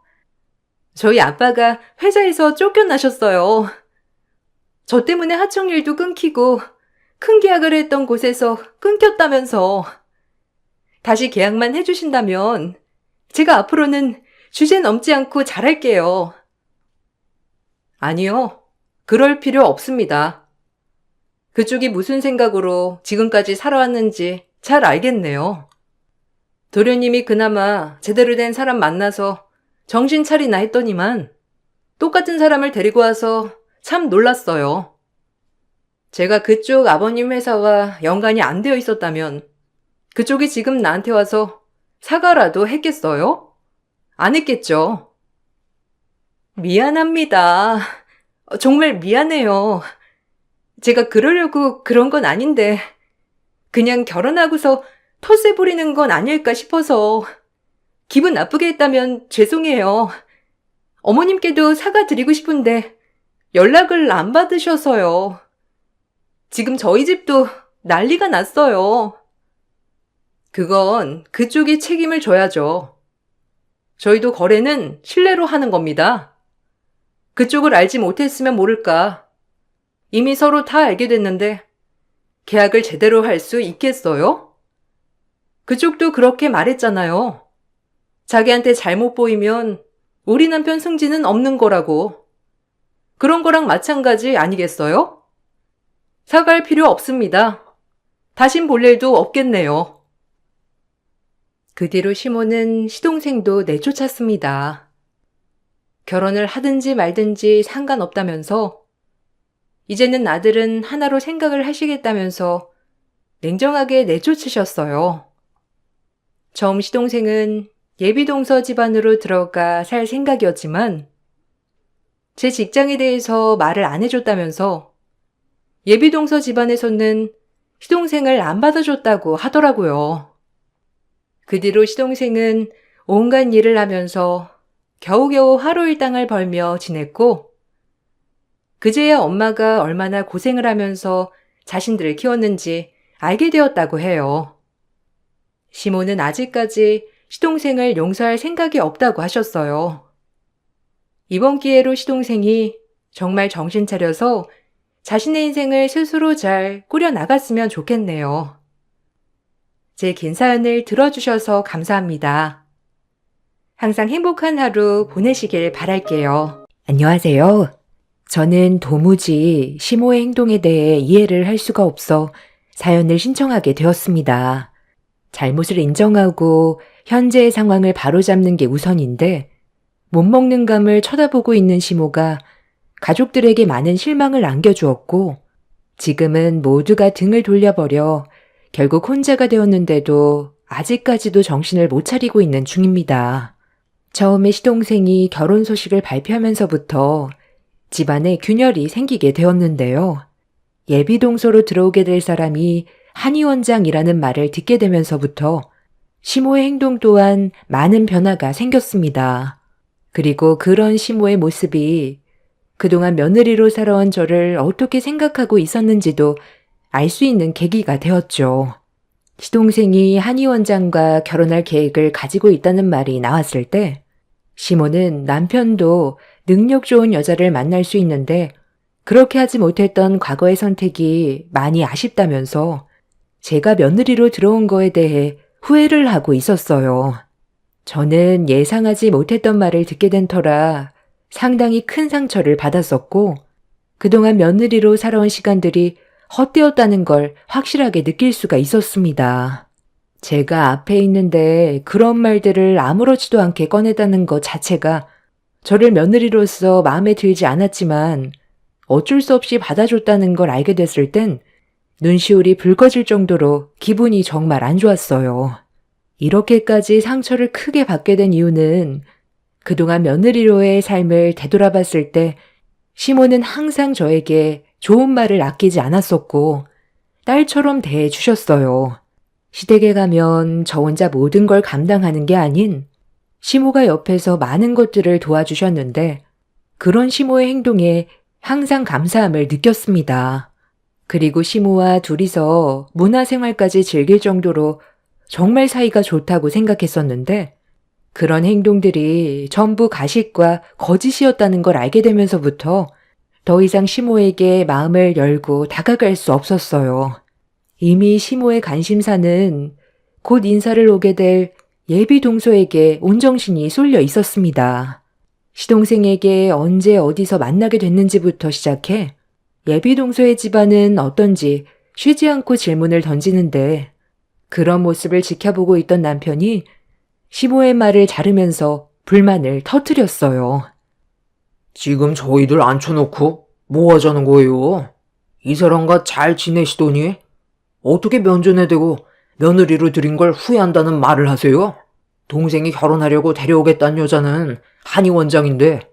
저희 아빠가 회사에서 쫓겨나셨어요. 저 때문에 하청 일도 끊기고 큰 계약을 했던 곳에서 끊겼다면서. 다시 계약만 해주신다면 제가 앞으로는 주제 넘지 않고 잘할게요.
아니요. 그럴 필요 없습니다. 그쪽이 무슨 생각으로 지금까지 살아왔는지 잘 알겠네요. 도련님이 그나마 제대로 된 사람 만나서 정신 차리나 했더니만 똑같은 사람을 데리고 와서 참 놀랐어요. 제가 그쪽 아버님 회사와 연관이 안 되어 있었다면 그쪽이 지금 나한테 와서 사과라도 했겠어요? 안 했겠죠.
미안합니다. 정말 미안해요. 제가 그러려고 그런 건 아닌데 그냥 결혼하고서 텃세 부리는 건 아닐까 싶어서 기분 나쁘게 했다면 죄송해요. 어머님께도 사과드리고 싶은데 연락을 안 받으셔서요. 지금 저희 집도 난리가 났어요.
그건 그쪽이 책임을 져야죠. 저희도 거래는 신뢰로 하는 겁니다. 그쪽을 알지 못했으면 모를까. 이미 서로 다 알게 됐는데 계약을 제대로 할 수 있겠어요? 그쪽도 그렇게 말했잖아요. 자기한테 잘못 보이면 우리 남편 승진은 없는 거라고. 그런 거랑 마찬가지 아니겠어요? 사과할 필요 없습니다. 다신 볼 일도 없겠네요.
그 뒤로 시모는 시동생도 내쫓았습니다. 결혼을 하든지 말든지 상관없다면서 이제는 아들은 하나로 생각을 하시겠다면서 냉정하게 내쫓으셨어요. 처음 시동생은 예비동서 집안으로 들어가 살 생각이었지만 제 직장에 대해서 말을 안 해줬다면서 예비동서 집안에서는 시동생을 안 받아줬다고 하더라고요. 그 뒤로 시동생은 온갖 일을 하면서 겨우겨우 하루 일당을 벌며 지냈고 그제야 엄마가 얼마나 고생을 하면서 자신들을 키웠는지 알게 되었다고 해요. 시모는 아직까지 시동생을 용서할 생각이 없다고 하셨어요. 이번 기회로 시동생이 정말 정신 차려서 자신의 인생을 스스로 잘 꾸려나갔으면 좋겠네요. 제 긴 사연을 들어주셔서 감사합니다. 항상 행복한 하루 보내시길 바랄게요. 안녕하세요. 저는 도무지 시모의 행동에 대해 이해를 할 수가 없어 사연을 신청하게 되었습니다. 잘못을 인정하고 현재의 상황을 바로잡는 게 우선인데 못 먹는 감을 쳐다보고 있는 시모가 가족들에게 많은 실망을 안겨주었고 지금은 모두가 등을 돌려버려 결국 혼자가 되었는데도 아직까지도 정신을 못 차리고 있는 중입니다. 처음에 시동생이 결혼 소식을 발표하면서부터 집안에 균열이 생기게 되었는데요. 예비동서로 들어오게 될 사람이 한의 원장이라는 말을 듣게 되면서부터 시모의 행동 또한 많은 변화가 생겼습니다. 그리고 그런 시모의 모습이 그동안 며느리로 살아온 저를 어떻게 생각하고 있었는지도 알 수 있는 계기가 되었죠. 시동생이 한의 원장과 결혼할 계획을 가지고 있다는 말이 나왔을 때 시모는 남편도 능력 좋은 여자를 만날 수 있는데 그렇게 하지 못했던 과거의 선택이 많이 아쉽다면서 제가 며느리로 들어온 거에 대해 후회를 하고 있었어요. 저는 예상하지 못했던 말을 듣게 된 터라 상당히 큰 상처를 받았었고 그동안 며느리로 살아온 시간들이 헛되었다는 걸 확실하게 느낄 수가 있었습니다. 제가 앞에 있는데 그런 말들을 아무렇지도 않게 꺼내다는 것 자체가 저를 며느리로서 마음에 들지 않았지만 어쩔 수 없이 받아줬다는 걸 알게 됐을 땐 눈시울이 붉어질 정도로 기분이 정말 안 좋았어요. 이렇게까지 상처를 크게 받게 된 이유는 그동안 며느리로의 삶을 되돌아봤을 때 시모는 항상 저에게 좋은 말을 아끼지 않았었고 딸처럼 대해주셨어요. 시댁에 가면 저 혼자 모든 걸 감당하는 게 아닌 시모가 옆에서 많은 것들을 도와주셨는데 그런 시모의 행동에 항상 감사함을 느꼈습니다. 그리고 시모와 둘이서 문화생활까지 즐길 정도로 정말 사이가 좋다고 생각했었는데 그런 행동들이 전부 가식과 거짓이었다는 걸 알게 되면서부터 더 이상 시모에게 마음을 열고 다가갈 수 없었어요. 이미 시모의 관심사는 곧 인사를 오게 될 예비 동서에게 온정신이 쏠려 있었습니다. 시동생에게 언제 어디서 만나게 됐는지부터 시작해 예비 동서의 집안은 어떤지 쉬지 않고 질문을 던지는데 그런 모습을 지켜보고 있던 남편이 시모의 말을 자르면서 불만을 터뜨렸어요.
지금 저희들 앉혀놓고 뭐 하자는 거예요? 이 사람과 잘 지내시더니 어떻게 면전에 대고 며느리로 들인 걸 후회한다는 말을 하세요? 동생이 결혼하려고 데려오겠다는 여자는 한의 원장인데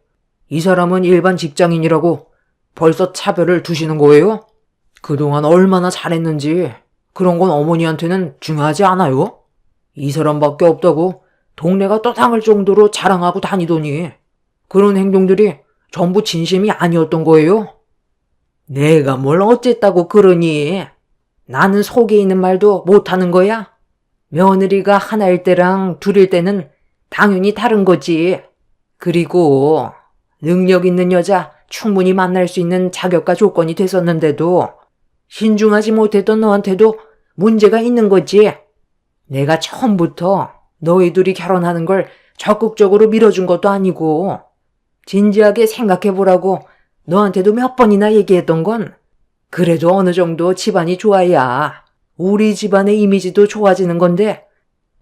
이 사람은 일반 직장인이라고 벌써 차별을 두시는 거예요? 그동안 얼마나 잘했는지 그런 건 어머니한테는 중요하지 않아요? 이 사람밖에 없다고 동네가 떠당할 정도로 자랑하고 다니더니 그런 행동들이 전부 진심이 아니었던 거예요? 내가 뭘 어쨌다고 그러니? 나는 속에 있는 말도 못하는 거야? 며느리가 하나일 때랑 둘일 때는 당연히 다른 거지. 그리고 능력 있는 여자 충분히 만날 수 있는 자격과 조건이 됐었는데도 신중하지 못했던 너한테도 문제가 있는 거지. 내가 처음부터 너희 둘이 결혼하는 걸 적극적으로 밀어준 것도 아니고 진지하게 생각해보라고 너한테도 몇 번이나 얘기했던 건 그래도 어느 정도 집안이 좋아야 우리 집안의 이미지도 좋아지는 건데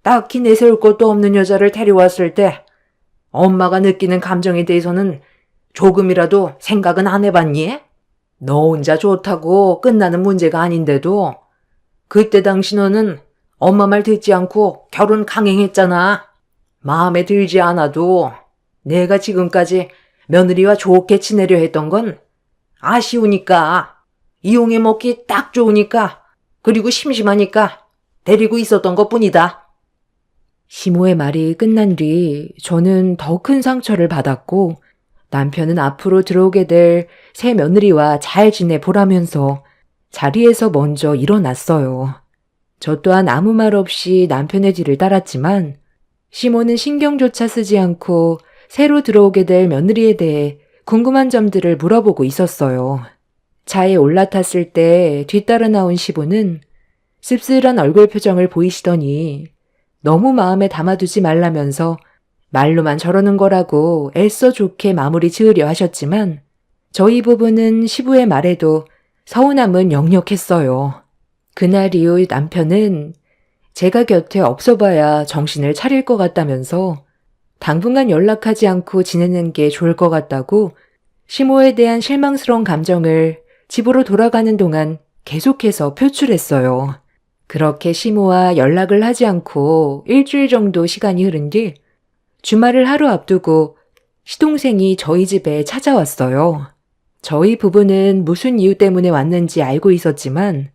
딱히 내세울 것도 없는 여자를 데려왔을 때 엄마가 느끼는 감정에 대해서는 조금이라도 생각은 안 해봤니? 너 혼자 좋다고 끝나는 문제가 아닌데도 그때 당시 너는 엄마 말 듣지 않고 결혼 강행했잖아. 마음에 들지 않아도 내가 지금까지 며느리와 좋게 지내려 했던 건 아쉬우니까, 이용해 먹기 딱 좋으니까, 그리고 심심하니까 데리고 있었던 것뿐이다.
시모의 말이 끝난 뒤 저는 더 큰 상처를 받았고 남편은 앞으로 들어오게 될 새 며느리와 잘 지내보라면서 자리에서 먼저 일어났어요. 저 또한 아무 말 없이 남편의 뒤를 따랐지만 시모는 신경조차 쓰지 않고 새로 들어오게 될 며느리에 대해 궁금한 점들을 물어보고 있었어요. 차에 올라탔을 때 뒤따라 나온 시부는 씁쓸한 얼굴 표정을 보이시더니 너무 마음에 담아두지 말라면서 말로만 저러는 거라고 애써 좋게 마무리 지으려 하셨지만 저희 부부는 시부의 말에도 서운함은 역력했어요. 그날 이후 남편은 제가 곁에 없어봐야 정신을 차릴 것 같다면서 당분간 연락하지 않고 지내는 게 좋을 것 같다고 시모에 대한 실망스러운 감정을 집으로 돌아가는 동안 계속해서 표출했어요. 그렇게 시모와 연락을 하지 않고 일주일 정도 시간이 흐른 뒤 주말을 하루 앞두고 시동생이 저희 집에 찾아왔어요. 저희 부부는 무슨 이유 때문에 왔는지 알고 있었지만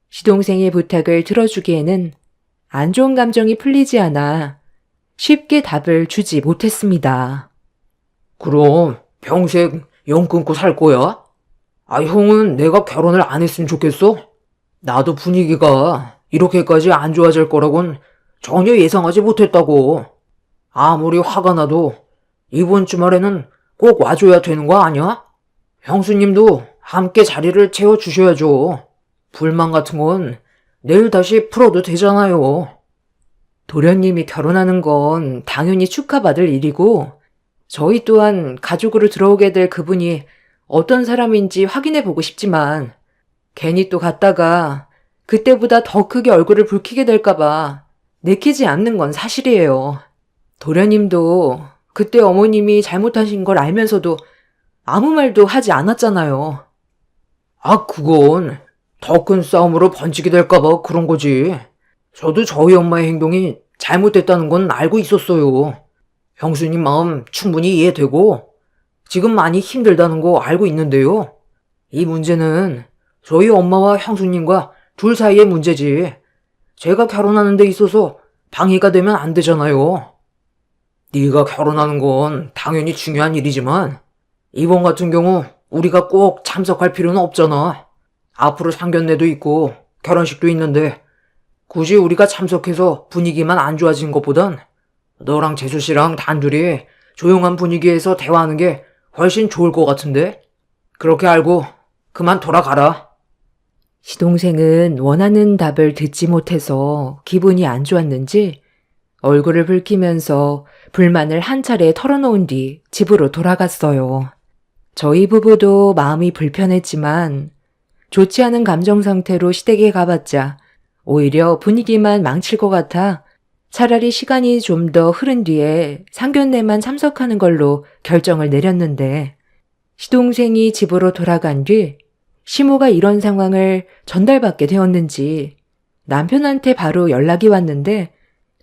시동생의 부탁을 들어주기에는 안 좋은 감정이 풀리지 않아 쉽게 답을 주지 못했습니다.
그럼 평생 영 끊고 살 거야? 형은 내가 결혼을 안 했으면 좋겠어? 나도 분위기가 이렇게까지 안 좋아질 거라곤 전혀 예상하지 못했다고. 아무리 화가 나도 이번 주말에는 꼭 와줘야 되는 거 아니야? 형수님도 함께 자리를 채워주셔야죠. 불만 같은 건 내일 다시 풀어도 되잖아요.
도련님이 결혼하는 건 당연히 축하받을 일이고 저희 또한 가족으로 들어오게 될 그분이 어떤 사람인지 확인해 보고 싶지만 괜히 또 갔다가 그때보다 더 크게 얼굴을 붉히게 될까봐 내키지 않는 건 사실이에요. 도련님도 그때 어머님이 잘못하신 걸 알면서도 아무 말도 하지 않았잖아요.
그건 더 큰 싸움으로 번지게 될까봐 그런 거지. 저도 저희 엄마의 행동이 잘못됐다는 건 알고 있었어요. 형수님 마음 충분히 이해되고 지금 많이 힘들다는 거 알고 있는데요. 이 문제는 저희 엄마와 형수님과 둘 사이의 문제지. 제가 결혼하는 데 있어서 방해가 되면 안 되잖아요. 네가 결혼하는 건 당연히 중요한 일이지만 이번 같은 경우 우리가 꼭 참석할 필요는 없잖아. 앞으로 상견례도 있고 결혼식도 있는데 굳이 우리가 참석해서 분위기만 안 좋아진 것보단 너랑 재수 씨랑 단둘이 조용한 분위기에서 대화하는 게 훨씬 좋을 것 같은데? 그렇게 알고 그만 돌아가라.
시동생은 원하는 답을 듣지 못해서 기분이 안 좋았는지 얼굴을 붉히면서 불만을 한 차례 털어놓은 뒤 집으로 돌아갔어요. 저희 부부도 마음이 불편했지만 좋지 않은 감정 상태로 시댁에 가봤자 오히려 분위기만 망칠 것 같아 차라리 시간이 좀 더 흐른 뒤에 상견례만 참석하는 걸로 결정을 내렸는데 시동생이 집으로 돌아간 뒤 시모가 이런 상황을 전달받게 되었는지 남편한테 바로 연락이 왔는데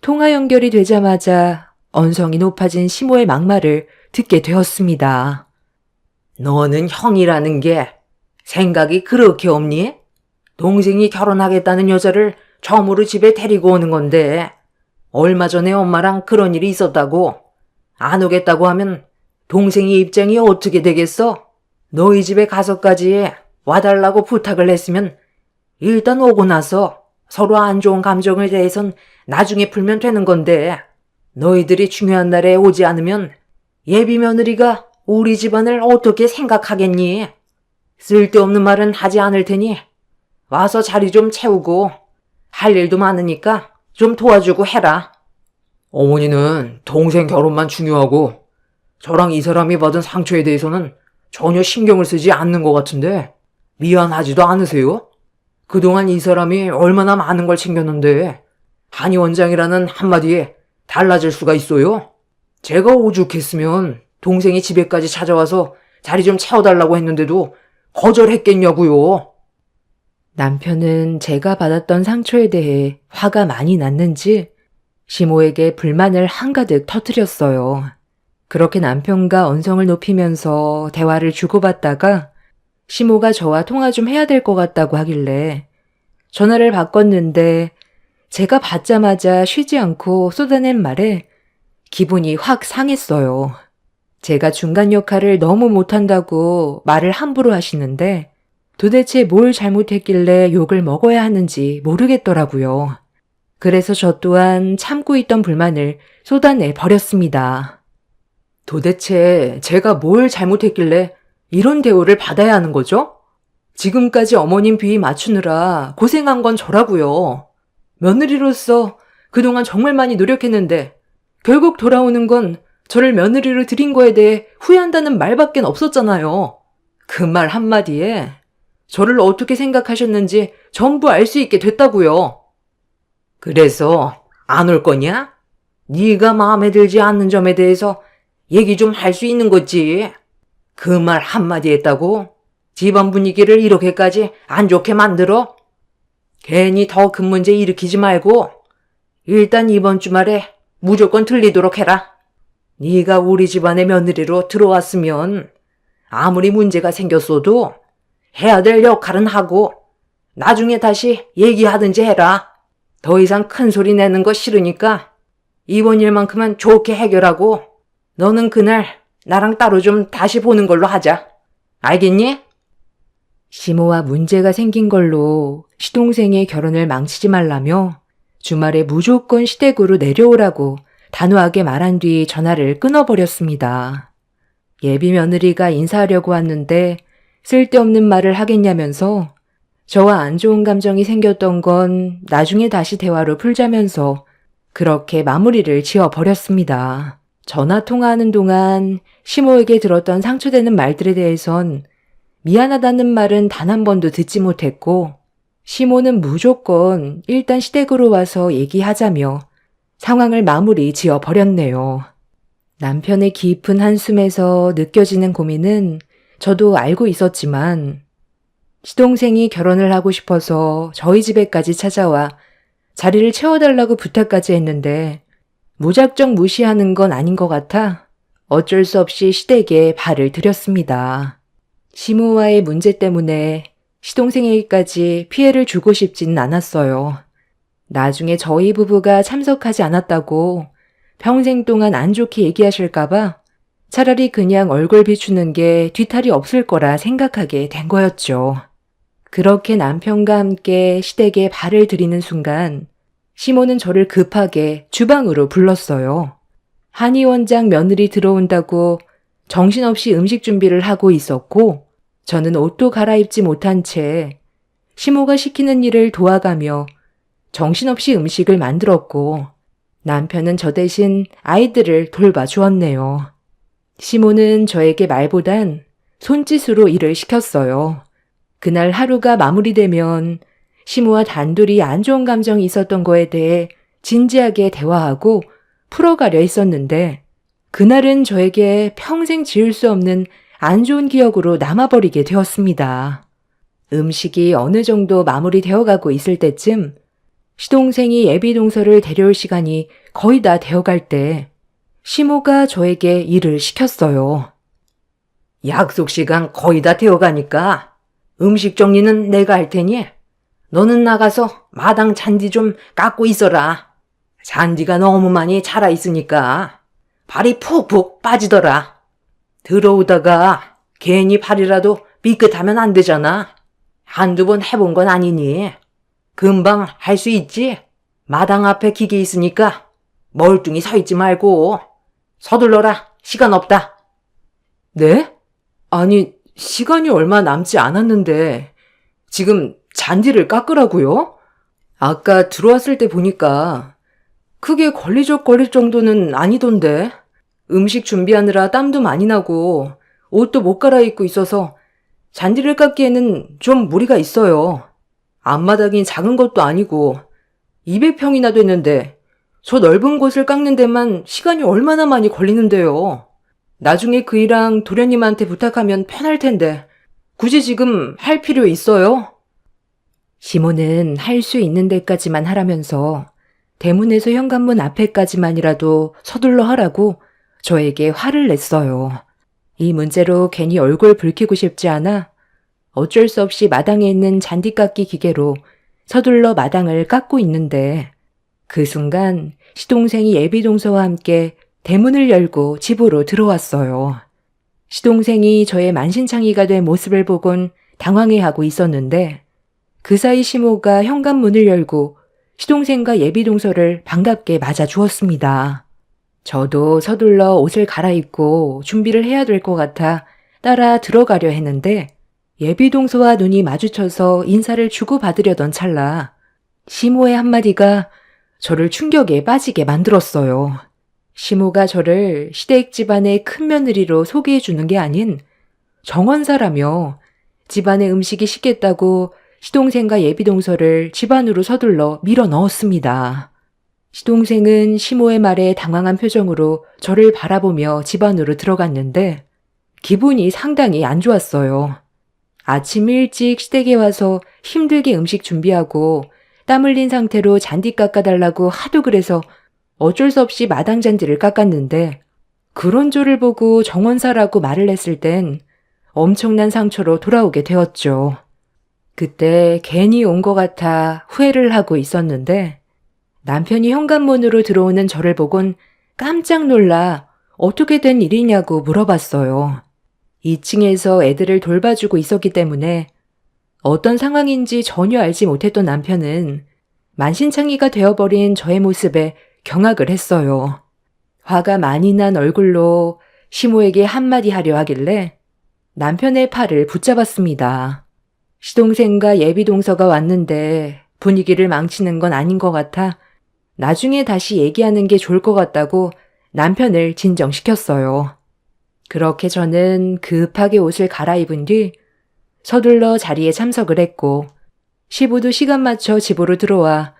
통화 연결이 되자마자 언성이 높아진 시모의 막말을 듣게 되었습니다.
너는 형이라는 게 생각이 그렇게 없니? 동생이 결혼하겠다는 여자를 처음으로 집에 데리고 오는 건데 얼마 전에 엄마랑 그런 일이 있었다고. 안 오겠다고 하면 동생이 입장이 어떻게 되겠어? 너희 집에 가서까지 와달라고 부탁을 했으면 일단 오고 나서 서로 안 좋은 감정에 대해선 나중에 풀면 되는 건데 너희들이 중요한 날에 오지 않으면 예비 며느리가 우리 집안을 어떻게 생각하겠니? 쓸데없는 말은 하지 않을 테니 와서 자리 좀 채우고 할 일도 많으니까 좀 도와주고 해라. 어머니는 동생 결혼만 중요하고 저랑 이 사람이 받은 상처에 대해서는 전혀 신경을 쓰지 않는 것 같은데 미안하지도 않으세요? 그동안 이 사람이 얼마나 많은 걸 챙겼는데 한의 원장이라는 한마디에 달라질 수가 있어요? 제가 오죽했으면 동생이 집에까지 찾아와서 자리 좀 채워달라고 했는데도 거절했겠냐고요.
남편은 제가 받았던 상처에 대해 화가 많이 났는지 시모에게 불만을 한가득 터뜨렸어요. 그렇게 남편과 언성을 높이면서 대화를 주고받다가 시모가 저와 통화 좀 해야 될 것 같다고 하길래 전화를 바꿨는데 제가 받자마자 쉬지 않고 쏟아낸 말에 기분이 확 상했어요. 제가 중간 역할을 너무 못한다고 말을 함부로 하시는데 도대체 뭘 잘못했길래 욕을 먹어야 하는지 모르겠더라고요. 그래서 저 또한 참고 있던 불만을 쏟아내 버렸습니다.
도대체 제가 뭘 잘못했길래 이런 대우를 받아야 하는 거죠? 지금까지 어머님 비위 맞추느라 고생한 건 저라고요. 며느리로서 그동안 정말 많이 노력했는데 결국 돌아오는 건 저를 며느리로 들인 거에 대해 후회한다는 말밖엔 없었잖아요. 그 말 한마디에 저를 어떻게 생각하셨는지 전부 알 수 있게 됐다고요. 그래서 안 올 거냐? 네가 마음에 들지 않는 점에 대해서 얘기 좀 할 수 있는 거지. 그 말 한마디 했다고 집안 분위기를 이렇게까지 안 좋게 만들어? 괜히 더 큰 문제 일으키지 말고 일단 이번 주말에 무조건 들리도록 해라. 네가 우리 집안의 며느리로 들어왔으면 아무리 문제가 생겼어도 해야 될 역할은 하고 나중에 다시 얘기하든지 해라. 더 이상 큰 소리 내는 거 싫으니까 이번 일만큼은 좋게 해결하고 너는 그날 나랑 따로 좀 다시 보는 걸로 하자. 알겠니?
시모와 문제가 생긴 걸로 시동생의 결혼을 망치지 말라며 주말에 무조건 시댁으로 내려오라고 단호하게 말한 뒤 전화를 끊어버렸습니다. 예비 며느리가 인사하려고 왔는데 쓸데없는 말을 하겠냐면서 저와 안 좋은 감정이 생겼던 건 나중에 다시 대화로 풀자면서 그렇게 마무리를 지어버렸습니다. 전화 통화하는 동안 시모에게 들었던 상처되는 말들에 대해선 미안하다는 말은 단 한 번도 듣지 못했고 시모는 무조건 일단 시댁으로 와서 얘기하자며 상황을 마무리 지어버렸네요. 남편의 깊은 한숨에서 느껴지는 고민은 저도 알고 있었지만 시동생이 결혼을 하고 싶어서 저희 집에까지 찾아와 자리를 채워달라고 부탁까지 했는데 무작정 무시하는 건 아닌 것 같아 어쩔 수 없이 시댁에 발을 들였습니다. 시모와의 문제 때문에 시동생에게까지 피해를 주고 싶지는 않았어요. 나중에 저희 부부가 참석하지 않았다고 평생 동안 안 좋게 얘기하실까봐 차라리 그냥 얼굴 비추는 게 뒤탈이 없을 거라 생각하게 된 거였죠. 그렇게 남편과 함께 시댁에 발을 들이는 순간 시모는 저를 급하게 주방으로 불렀어요. 한의 원장 며느리 들어온다고 정신없이 음식 준비를 하고 있었고 저는 옷도 갈아입지 못한 채 시모가 시키는 일을 도와가며 정신없이 음식을 만들었고 남편은 저 대신 아이들을 돌봐주었네요. 시모는 저에게 말보단 손짓으로 일을 시켰어요. 그날 하루가 마무리되면 시모와 단둘이 안 좋은 감정이 있었던 거에 대해 진지하게 대화하고 풀어가려 했었는데 그날은 저에게 평생 지울 수 없는 안 좋은 기억으로 남아버리게 되었습니다. 음식이 어느 정도 마무리되어 가고 있을 때쯤 시동생이 예비 동서를 데려올 시간이 거의 다 되어갈 때 시모가 저에게 일을 시켰어요.
약속 시간 거의 다 되어가니까 음식 정리는 내가 할 테니 너는 나가서 마당 잔디 좀 깎고 있어라. 잔디가 너무 많이 자라 있으니까 발이 푹푹 빠지더라. 들어오다가 괜히 발이라도 삐끗하면 안 되잖아. 한두 번 해본 건 아니니 금방 할 수 있지. 마당 앞에 기계 있으니까 멀뚱히 서 있지 말고 서둘러라. 시간 없다.
네? 아니, 시간이 얼마 남지 않았는데 지금 잔디를 깎으라고요? 아까 들어왔을 때 보니까 크게 걸리적거릴 정도는 아니던데. 음식 준비하느라 땀도 많이 나고 옷도 못 갈아입고 있어서 잔디를 깎기에는 좀 무리가 있어요. 앞마당이 작은 것도 아니고 200평이나 되는데 저 넓은 곳을 깎는 데만 시간이 얼마나 많이 걸리는데요. 나중에 그 일랑 도련님한테 부탁하면 편할 텐데 굳이 지금 할 필요 있어요? 시모는 할 수 있는 데까지만 하라면서 대문에서 현관문 앞에까지만이라도 서둘러 하라고 저에게 화를 냈어요. 이 문제로 괜히 얼굴 붉히고 싶지 않아 어쩔 수 없이 마당에 있는 잔디깎기 기계로 서둘러 마당을 깎고 있는데 그 순간 시동생이 예비동서와 함께 대문을 열고 집으로 들어왔어요. 시동생이 저의 만신창이가 된 모습을 보곤 당황해하고 있었는데 그 사이 시모가 현관문을 열고 시동생과 예비동서를 반갑게 맞아주었습니다. 저도 서둘러 옷을 갈아입고 준비를 해야 될 것 같아 따라 들어가려 했는데 예비동서와 눈이 마주쳐서 인사를 주고받으려던 찰나 시모의 한마디가 저를 충격에 빠지게 만들었어요. 시모가 저를 시댁 집안의 큰 며느리로 소개해 주는 게 아닌 정원사라며 집안의 음식이 식겠다고 시동생과 예비동서를 집안으로 서둘러 밀어 넣었습니다. 시동생은 시모의 말에 당황한 표정으로 저를 바라보며 집안으로 들어갔는데 기분이 상당히 안 좋았어요. 아침 일찍 시댁에 와서 힘들게 음식 준비하고 땀 흘린 상태로 잔디 깎아달라고 하도 그래서 어쩔 수 없이 마당 잔디를 깎았는데 그런 저를 보고 정원사라고 말을 했을 땐 엄청난 상처로 돌아오게 되었죠. 그때 괜히 온 것 같아 후회를 하고 있었는데 남편이 현관문으로 들어오는 저를 보곤 깜짝 놀라 어떻게 된 일이냐고 물어봤어요. 2층에서 애들을 돌봐주고 있었기 때문에 어떤 상황인지 전혀 알지 못했던 남편은 만신창이가 되어버린 저의 모습에 경악을 했어요. 화가 많이 난 얼굴로 시모에게 한마디 하려 하길래 남편의 팔을 붙잡았습니다. 시동생과 예비동서가 왔는데 분위기를 망치는 건 아닌 것 같아 나중에 다시 얘기하는 게 좋을 것 같다고 남편을 진정시켰어요. 그렇게 저는 급하게 옷을 갈아입은 뒤 서둘러 자리에 참석을 했고 시부도 시간 맞춰 집으로 들어와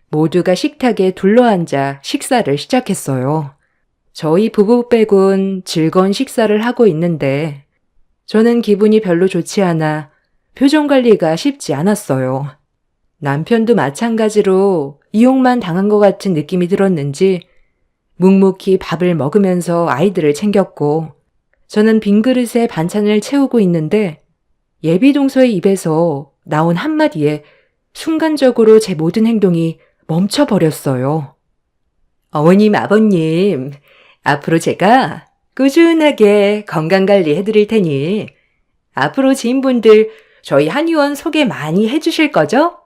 모두가 식탁에 둘러앉아 식사를 시작했어요. 저희 부부 빼곤 즐거운 식사를 하고 있는데 저는 기분이 별로 좋지 않아 표정 관리가 쉽지 않았어요. 남편도 마찬가지로 이용만 당한 것 같은 느낌이 들었는지 묵묵히 밥을 먹으면서 아이들을 챙겼고 저는 빈 그릇에 반찬을 채우고 있는데 예비동서의 입에서 나온 한마디에 순간적으로 제 모든 행동이 멈춰버렸어요. 어머님, 아버님, 앞으로 제가 꾸준하게 건강관리 해드릴 테니 앞으로 지인분들 저희 한의원 소개 많이 해주실 거죠?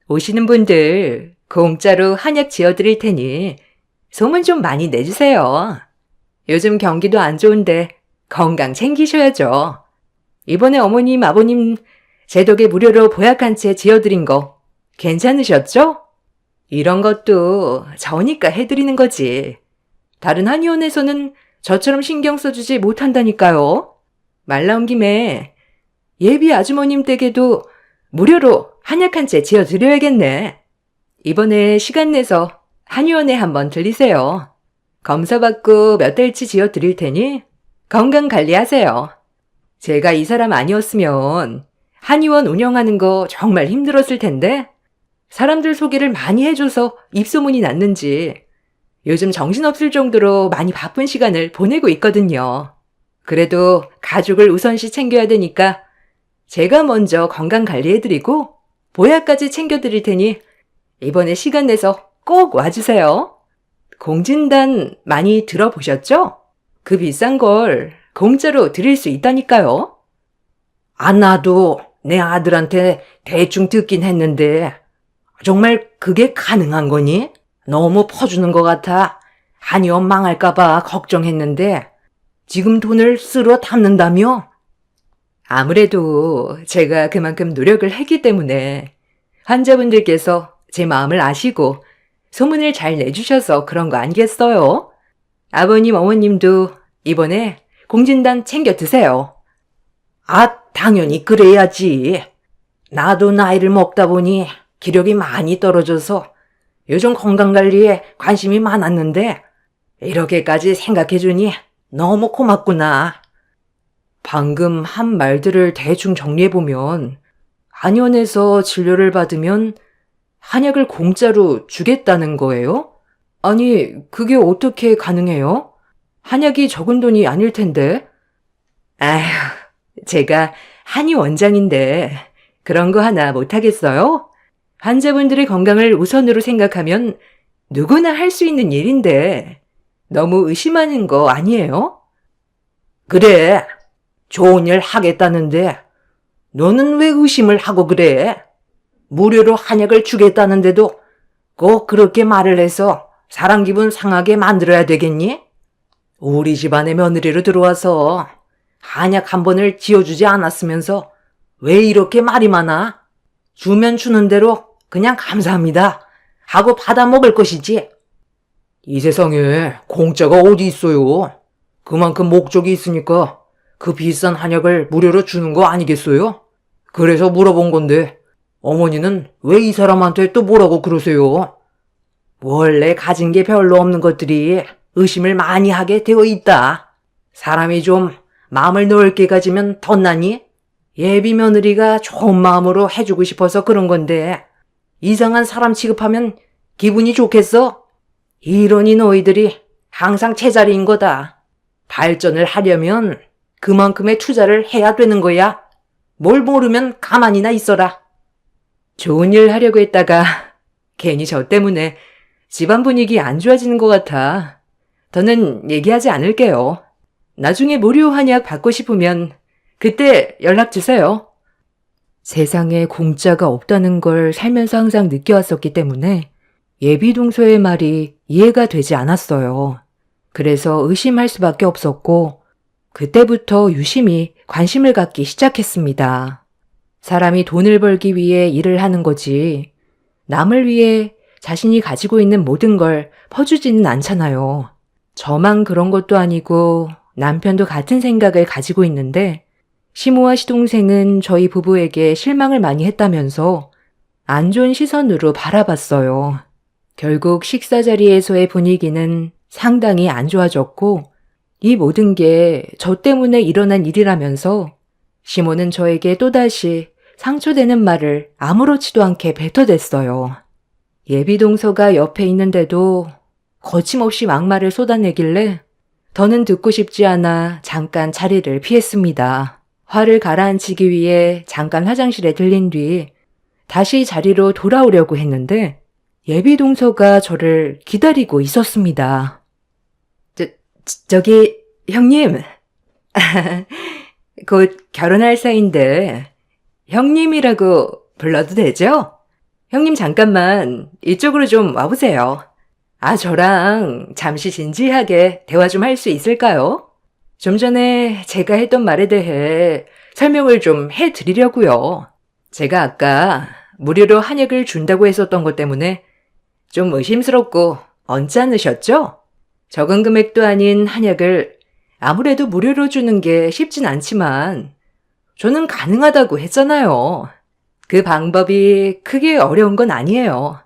오시는 분들 공짜로 한약 지어드릴 테니 소문 좀 많이 내주세요. 요즘 경기도 안 좋은데 건강 챙기셔야죠. 이번에 어머님, 아버님 제 덕에 무료로 보약 한 채 지어드린 거 괜찮으셨죠? 이런 것도 저니까 해드리는 거지. 다른 한의원에서는 저처럼 신경 써주지 못한다니까요. 말 나온 김에 예비 아주머님 댁에도 무료로 한약 한 채 지어드려야겠네. 이번에 시간 내서 한의원에 한번 들리세요. 검사받고 몇 달치 지어드릴 테니 건강 관리하세요. 제가 이 사람 아니었으면 한의원 운영하는 거 정말 힘들었을 텐데 사람들 소개를 많이 해줘서 입소문이 났는지 요즘 정신없을 정도로 많이 바쁜 시간을 보내고 있거든요. 그래도 가족을 우선시 챙겨야 되니까 제가 먼저 건강 관리해드리고 보약까지 챙겨드릴 테니 이번에 시간 내서 꼭 와주세요. 공진단 많이 들어보셨죠? 그 비싼 걸 공짜로 드릴 수 있다니까요.
안 나도 내 아들한테 대충 듣긴 했는데 정말 그게 가능한 거니? 너무 퍼주는 것 같아. 한의원 망할까봐 걱정했는데 지금 돈을 쓸어 담는다며?
아무래도 제가 그만큼 노력을 했기 때문에 환자분들께서 제 마음을 아시고 소문을 잘 내주셔서 그런 거 아니겠어요? 아버님, 어머님도 이번에 공진단 챙겨 드세요.
아, 당연히 그래야지. 나도 나이를 먹다 보니 기력이 많이 떨어져서 요즘 건강관리에 관심이 많았는데 이렇게까지 생각해주니 너무 고맙구나.
방금 한 말들을 대충 정리해보면 한의원에서 진료를 받으면 한약을 공짜로 주겠다는 거예요? 아니, 그게 어떻게 가능해요? 한약이 적은 돈이 아닐 텐데. 아휴, 제가 한의 원장인데 그런 거 하나 못하겠어요? 환자분들의 건강을 우선으로 생각하면 누구나 할 수 있는 일인데 너무 의심하는 거 아니에요?
그래, 좋은 일 하겠다는데 너는 왜 의심을 하고 그래? 무료로 한약을 주겠다는데도 꼭 그렇게 말을 해서 사람 기분 상하게 만들어야 되겠니? 우리 집안의 며느리로 들어와서 한약 한 번을 지어주지 않았으면서 왜 이렇게 말이 많아? 주면 주는 대로 그냥 감사합니다 하고 받아 먹을 것이지. 이 세상에 공짜가 어디 있어요? 그만큼 목적이 있으니까 그 비싼 한약을 무료로 주는 거 아니겠어요? 그래서 물어본 건데 어머니는 왜 이 사람한테 또 뭐라고 그러세요? 원래 가진 게 별로 없는 것들이 의심을 많이 하게 되어 있다. 사람이 좀 마음을 넓게 가지면 덧나니? 예비 며느리가 좋은 마음으로 해주고 싶어서 그런 건데 이상한 사람 취급하면 기분이 좋겠어? 이러니 너희들이 항상 제자리인 거다. 발전을 하려면 그만큼의 투자를 해야 되는 거야. 뭘 모르면 가만히나 있어라.
좋은 일 하려고 했다가 괜히 저 때문에 집안 분위기 안 좋아지는 것 같아. 더는 얘기하지 않을게요. 나중에 무료 한약 받고 싶으면 그때 연락 주세요. 세상에 공짜가 없다는 걸 살면서 항상 느껴왔었기 때문에 예비동서의 말이 이해가 되지 않았어요. 그래서 의심할 수밖에 없었고 그때부터 유심히 관심을 갖기 시작했습니다. 사람이 돈을 벌기 위해 일을 하는 거지 남을 위해 자신이 가지고 있는 모든 걸 퍼주지는 않잖아요. 저만 그런 것도 아니고 남편도 같은 생각을 가지고 있는데 시모와 시동생은 저희 부부에게 실망을 많이 했다면서 안 좋은 시선으로 바라봤어요. 결국 식사 자리에서의 분위기는 상당히 안 좋아졌고 이 모든 게 저 때문에 일어난 일이라면서 시모는 저에게 또다시 상처되는 말을 아무렇지도 않게 뱉어댔어요. 예비동서가 옆에 있는데도 거침없이 막말을 쏟아내길래 더는 듣고 싶지 않아 잠깐 자리를 피했습니다. 화를 가라앉히기 위해 잠깐 화장실에 들린 뒤 다시 자리로 돌아오려고 했는데 예비동서가 저를 기다리고 있었습니다. 저기 형님, 곧 결혼할 사이인데 형님이라고 불러도 되죠? 형님 잠깐만 이쪽으로 좀 와보세요. 저랑 잠시 진지하게 대화 좀 할 수 있을까요? 좀 전에 제가 했던 말에 대해 설명을 좀 해드리려고요. 제가 아까 무료로 한약을 준다고 했었던 것 때문에 좀 의심스럽고 언짢으셨죠? 적은 금액도 아닌 한약을 아무래도 무료로 주는 게 쉽진 않지만 저는 가능하다고 했잖아요. 그 방법이 크게 어려운 건 아니에요.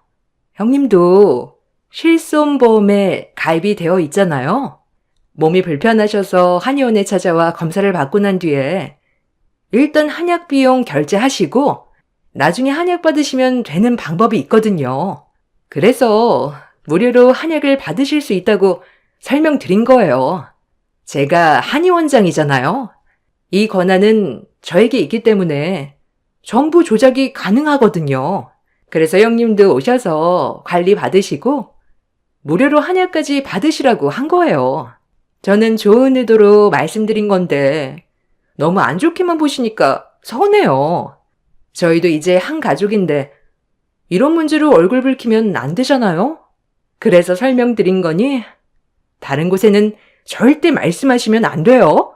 형님도 실손보험에 가입이 되어 있잖아요. 몸이 불편하셔서 한의원에 찾아와 검사를 받고 난 뒤에 일단 한약 비용 결제하시고 나중에 한약 받으시면 되는 방법이 있거든요. 그래서 무료로 한약을 받으실 수 있다고 설명드린 거예요. 제가 한의원장이잖아요. 이 권한은 저에게 있기 때문에 정보 조작이 가능하거든요. 그래서 형님도 오셔서 관리 받으시고 무료로 한약까지 받으시라고 한 거예요. 저는 좋은 의도로 말씀드린 건데 너무 안 좋게만 보시니까 서운해요. 저희도 이제 한 가족인데 이런 문제로 얼굴 붉히면 안 되잖아요? 그래서 설명드린 거니 다른 곳에는 절대 말씀하시면 안 돼요.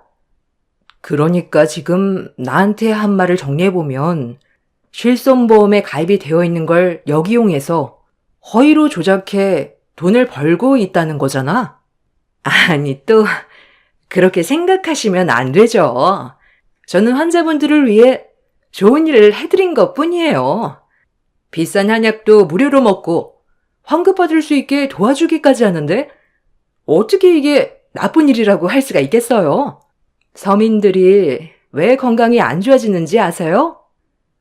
그러니까 지금 나한테 한 말을 정리해보면 실손보험에 가입이 되어 있는 걸 역이용해서 허위로 조작해 돈을 벌고 있다는 거잖아? 아니, 또 그렇게 생각하시면 안 되죠. 저는 환자분들을 위해 좋은 일을 해드린 것 뿐이에요. 비싼 한약도 무료로 먹고 환급받을 수 있게 도와주기까지 하는데 어떻게 이게 나쁜 일이라고 할 수가 있겠어요? 서민들이 왜 건강이 안 좋아지는지 아세요?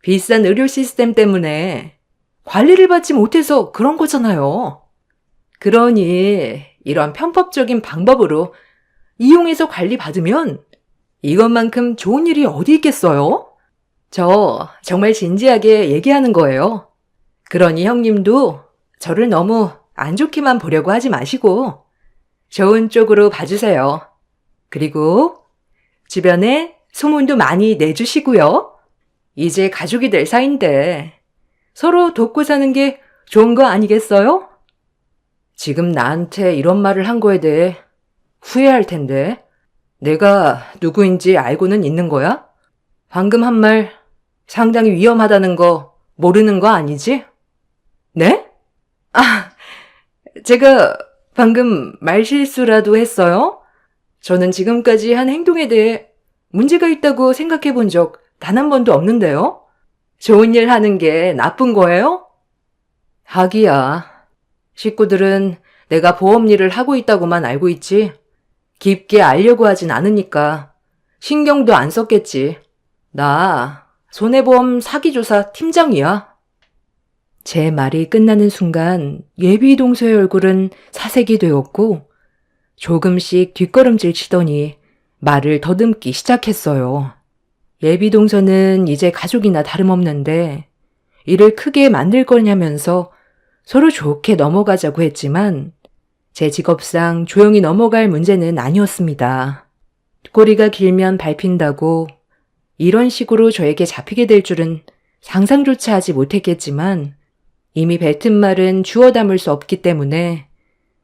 비싼 의료 시스템 때문에 관리를 받지 못해서 그런 거잖아요. 그러니 이런 편법적인 방법으로 이용해서 관리받으면 이것만큼 좋은 일이 어디 있겠어요? 저 정말 진지하게 얘기하는 거예요. 그러니 형님도 저를 너무 안 좋게만 보려고 하지 마시고 좋은 쪽으로 봐주세요. 그리고 주변에 소문도 많이 내주시고요. 이제 가족이 될 사이인데 서로 돕고 사는 게 좋은 거 아니겠어요? 지금 나한테 이런 말을 한 거에 대해 후회할 텐데 내가 누구인지 알고는 있는 거야? 방금 한 말 상당히 위험하다는 거 모르는 거 아니지? 네? 아, 제가 방금 말실수라도 했어요? 저는 지금까지 한 행동에 대해 문제가 있다고 생각해 본 적 단 한 번도 없는데요? 좋은 일 하는 게 나쁜 거예요? 하기야. 식구들은 내가 보험 일을 하고 있다고만 알고 있지 깊게 알려고 하진 않으니까 신경도 안 썼겠지. 나 손해보험 사기조사 팀장이야. 제 말이 끝나는 순간 예비 동서의 얼굴은 사색이 되었고 조금씩 뒷걸음질 치더니 말을 더듬기 시작했어요. 예비 동서는 이제 가족이나 다름없는데 일을 크게 만들 거냐면서 서로 좋게 넘어가자고 했지만 제 직업상 조용히 넘어갈 문제는 아니었습니다. 꼬리가 길면 밟힌다고 이런 식으로 저에게 잡히게 될 줄은 상상조차 하지 못했겠지만 이미 뱉은 말은 주워 담을 수 없기 때문에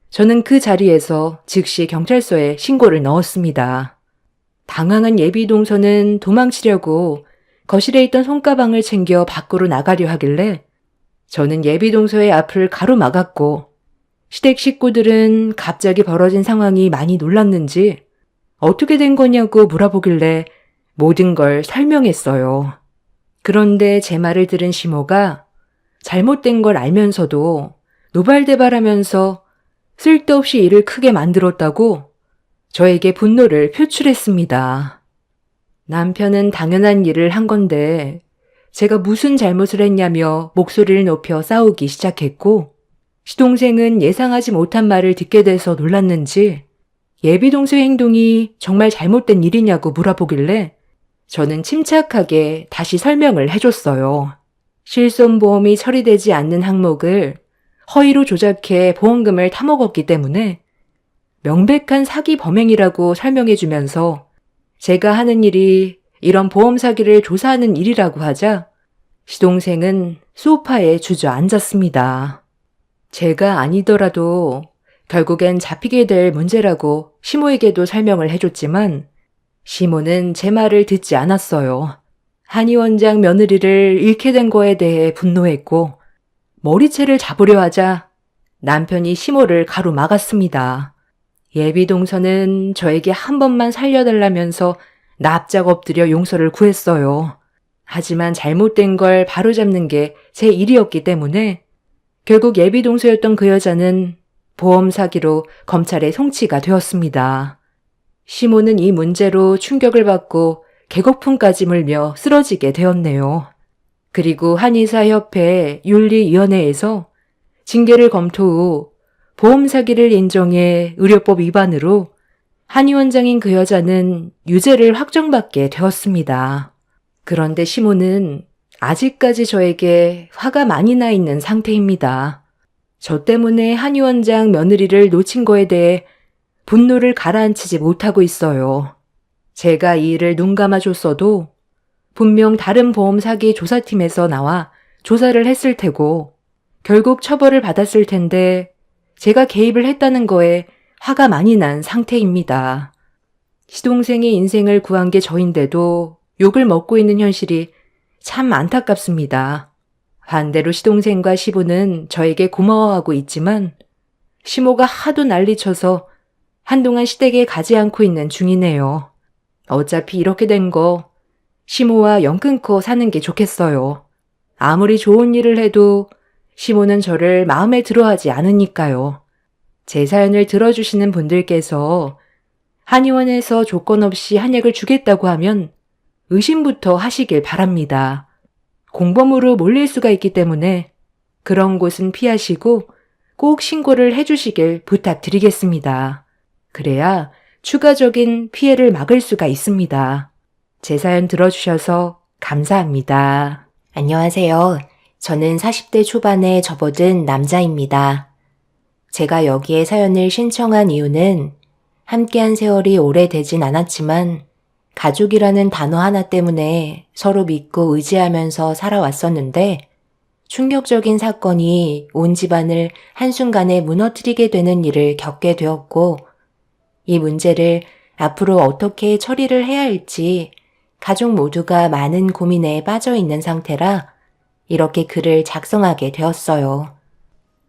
저는 그 자리에서 즉시 경찰서에 신고를 넣었습니다. 당황한 예비 동서는 도망치려고 거실에 있던 손가방을 챙겨 밖으로 나가려 하길래 저는 예비 동서의 앞을 가로막았고 시댁 식구들은 갑자기 벌어진 상황이 많이 놀랐는지 어떻게 된 거냐고 물어보길래 모든 걸 설명했어요. 그런데 제 말을 들은 시모가 잘못된 걸 알면서도 노발대발하면서 쓸데없이 일을 크게 만들었다고 저에게 분노를 표출했습니다. 남편은 당연한 일을 한 건데 제가 무슨 잘못을 했냐며 목소리를 높여 싸우기 시작했고 시동생은 예상하지 못한 말을 듣게 돼서 놀랐는지 예비동서의 행동이 정말 잘못된 일이냐고 물어보길래 저는 침착하게 다시 설명을 해줬어요. 실손보험이 처리되지 않는 항목을 허위로 조작해 보험금을 타먹었기 때문에 명백한 사기 범행이라고 설명해주면서 제가 하는 일이 이런 보험 사기를 조사하는 일이라고 하자 시동생은 소파에 주저앉았습니다. 제가 아니더라도 결국엔 잡히게 될 문제라고 시모에게도 설명을 해줬지만 시모는 제 말을 듣지 않았어요. 한의원장 며느리를 잃게 된 거에 대해 분노했고 머리채를 잡으려 하자 남편이 시모를 가로막았습니다. 예비 동서는 저에게 한 번만 살려달라면서 납작 엎드려 용서를 구했어요. 하지만 잘못된 걸 바로잡는 게 제 일이었기 때문에 결국 예비 동서였던 그 여자는 보험 사기로 검찰에 송치가 되었습니다. 시모는 이 문제로 충격을 받고 개거품까지 물며 쓰러지게 되었네요. 그리고 한의사협회 윤리위원회에서 징계를 검토 후 보험 사기를 인정해 의료법 위반으로 한의원장인 그 여자는 유죄를 확정받게 되었습니다. 그런데 시모는 아직까지 저에게 화가 많이 나 있는 상태입니다. 저 때문에 한의원장 며느리를 놓친 거에 대해 분노를 가라앉히지 못하고 있어요. 제가 이 일을 눈 감아줬어도 분명 다른 보험 사기 조사팀에서 나와 조사를 했을 테고 결국 처벌을 받았을 텐데 제가 개입을 했다는 거에 화가 많이 난 상태입니다. 시동생의 인생을 구한 게 저인데도 욕을 먹고 있는 현실이 참 안타깝습니다. 반대로 시동생과 시부는 저에게 고마워하고 있지만 시모가 하도 난리쳐서 한동안 시댁에 가지 않고 있는 중이네요. 어차피 이렇게 된 거 시모와 연 끊고 사는 게 좋겠어요. 아무리 좋은 일을 해도 시모는 저를 마음에 들어하지 않으니까요. 제 사연을 들어주시는 분들께서 한의원에서 조건 없이 한약을 주겠다고 하면 의심부터 하시길 바랍니다. 공범으로 몰릴 수가 있기 때문에 그런 곳은 피하시고 꼭 신고를 해주시길 부탁드리겠습니다. 그래야 추가적인 피해를 막을 수가 있습니다. 제 사연 들어주셔서 감사합니다. 안녕하세요. 저는 40대 초반에 접어든 남자입니다. 제가 여기에 사연을 신청한 이유는 함께한 세월이 오래되진 않았지만 가족이라는 단어 하나 때문에 서로 믿고 의지하면서 살아왔었는데 충격적인 사건이 온 집안을 한순간에 무너뜨리게 되는 일을 겪게 되었고 이 문제를 앞으로 어떻게 처리를 해야 할지 가족 모두가 많은 고민에 빠져 있는 상태라 이렇게 글을 작성하게 되었어요.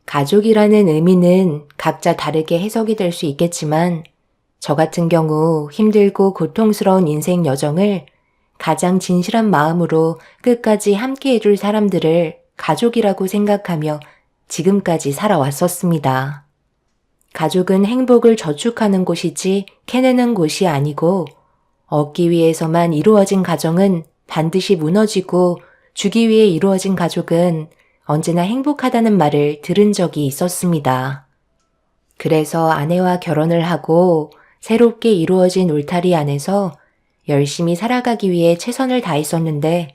가족이라는 의미는 각자 다르게 해석이 될 수 있겠지만 저 같은 경우 힘들고 고통스러운 인생 여정을 가장 진실한 마음으로 끝까지 함께 해줄 사람들을 가족이라고 생각하며 지금까지 살아왔었습니다. 가족은 행복을 저축하는 곳이지 캐내는 곳이 아니고 얻기 위해서만 이루어진 가정은 반드시 무너지고 주기 위해 이루어진 가족은 언제나 행복하다는 말을 들은 적이 있었습니다. 그래서 아내와 결혼을 하고 새롭게 이루어진 울타리 안에서 열심히 살아가기 위해 최선을 다했었는데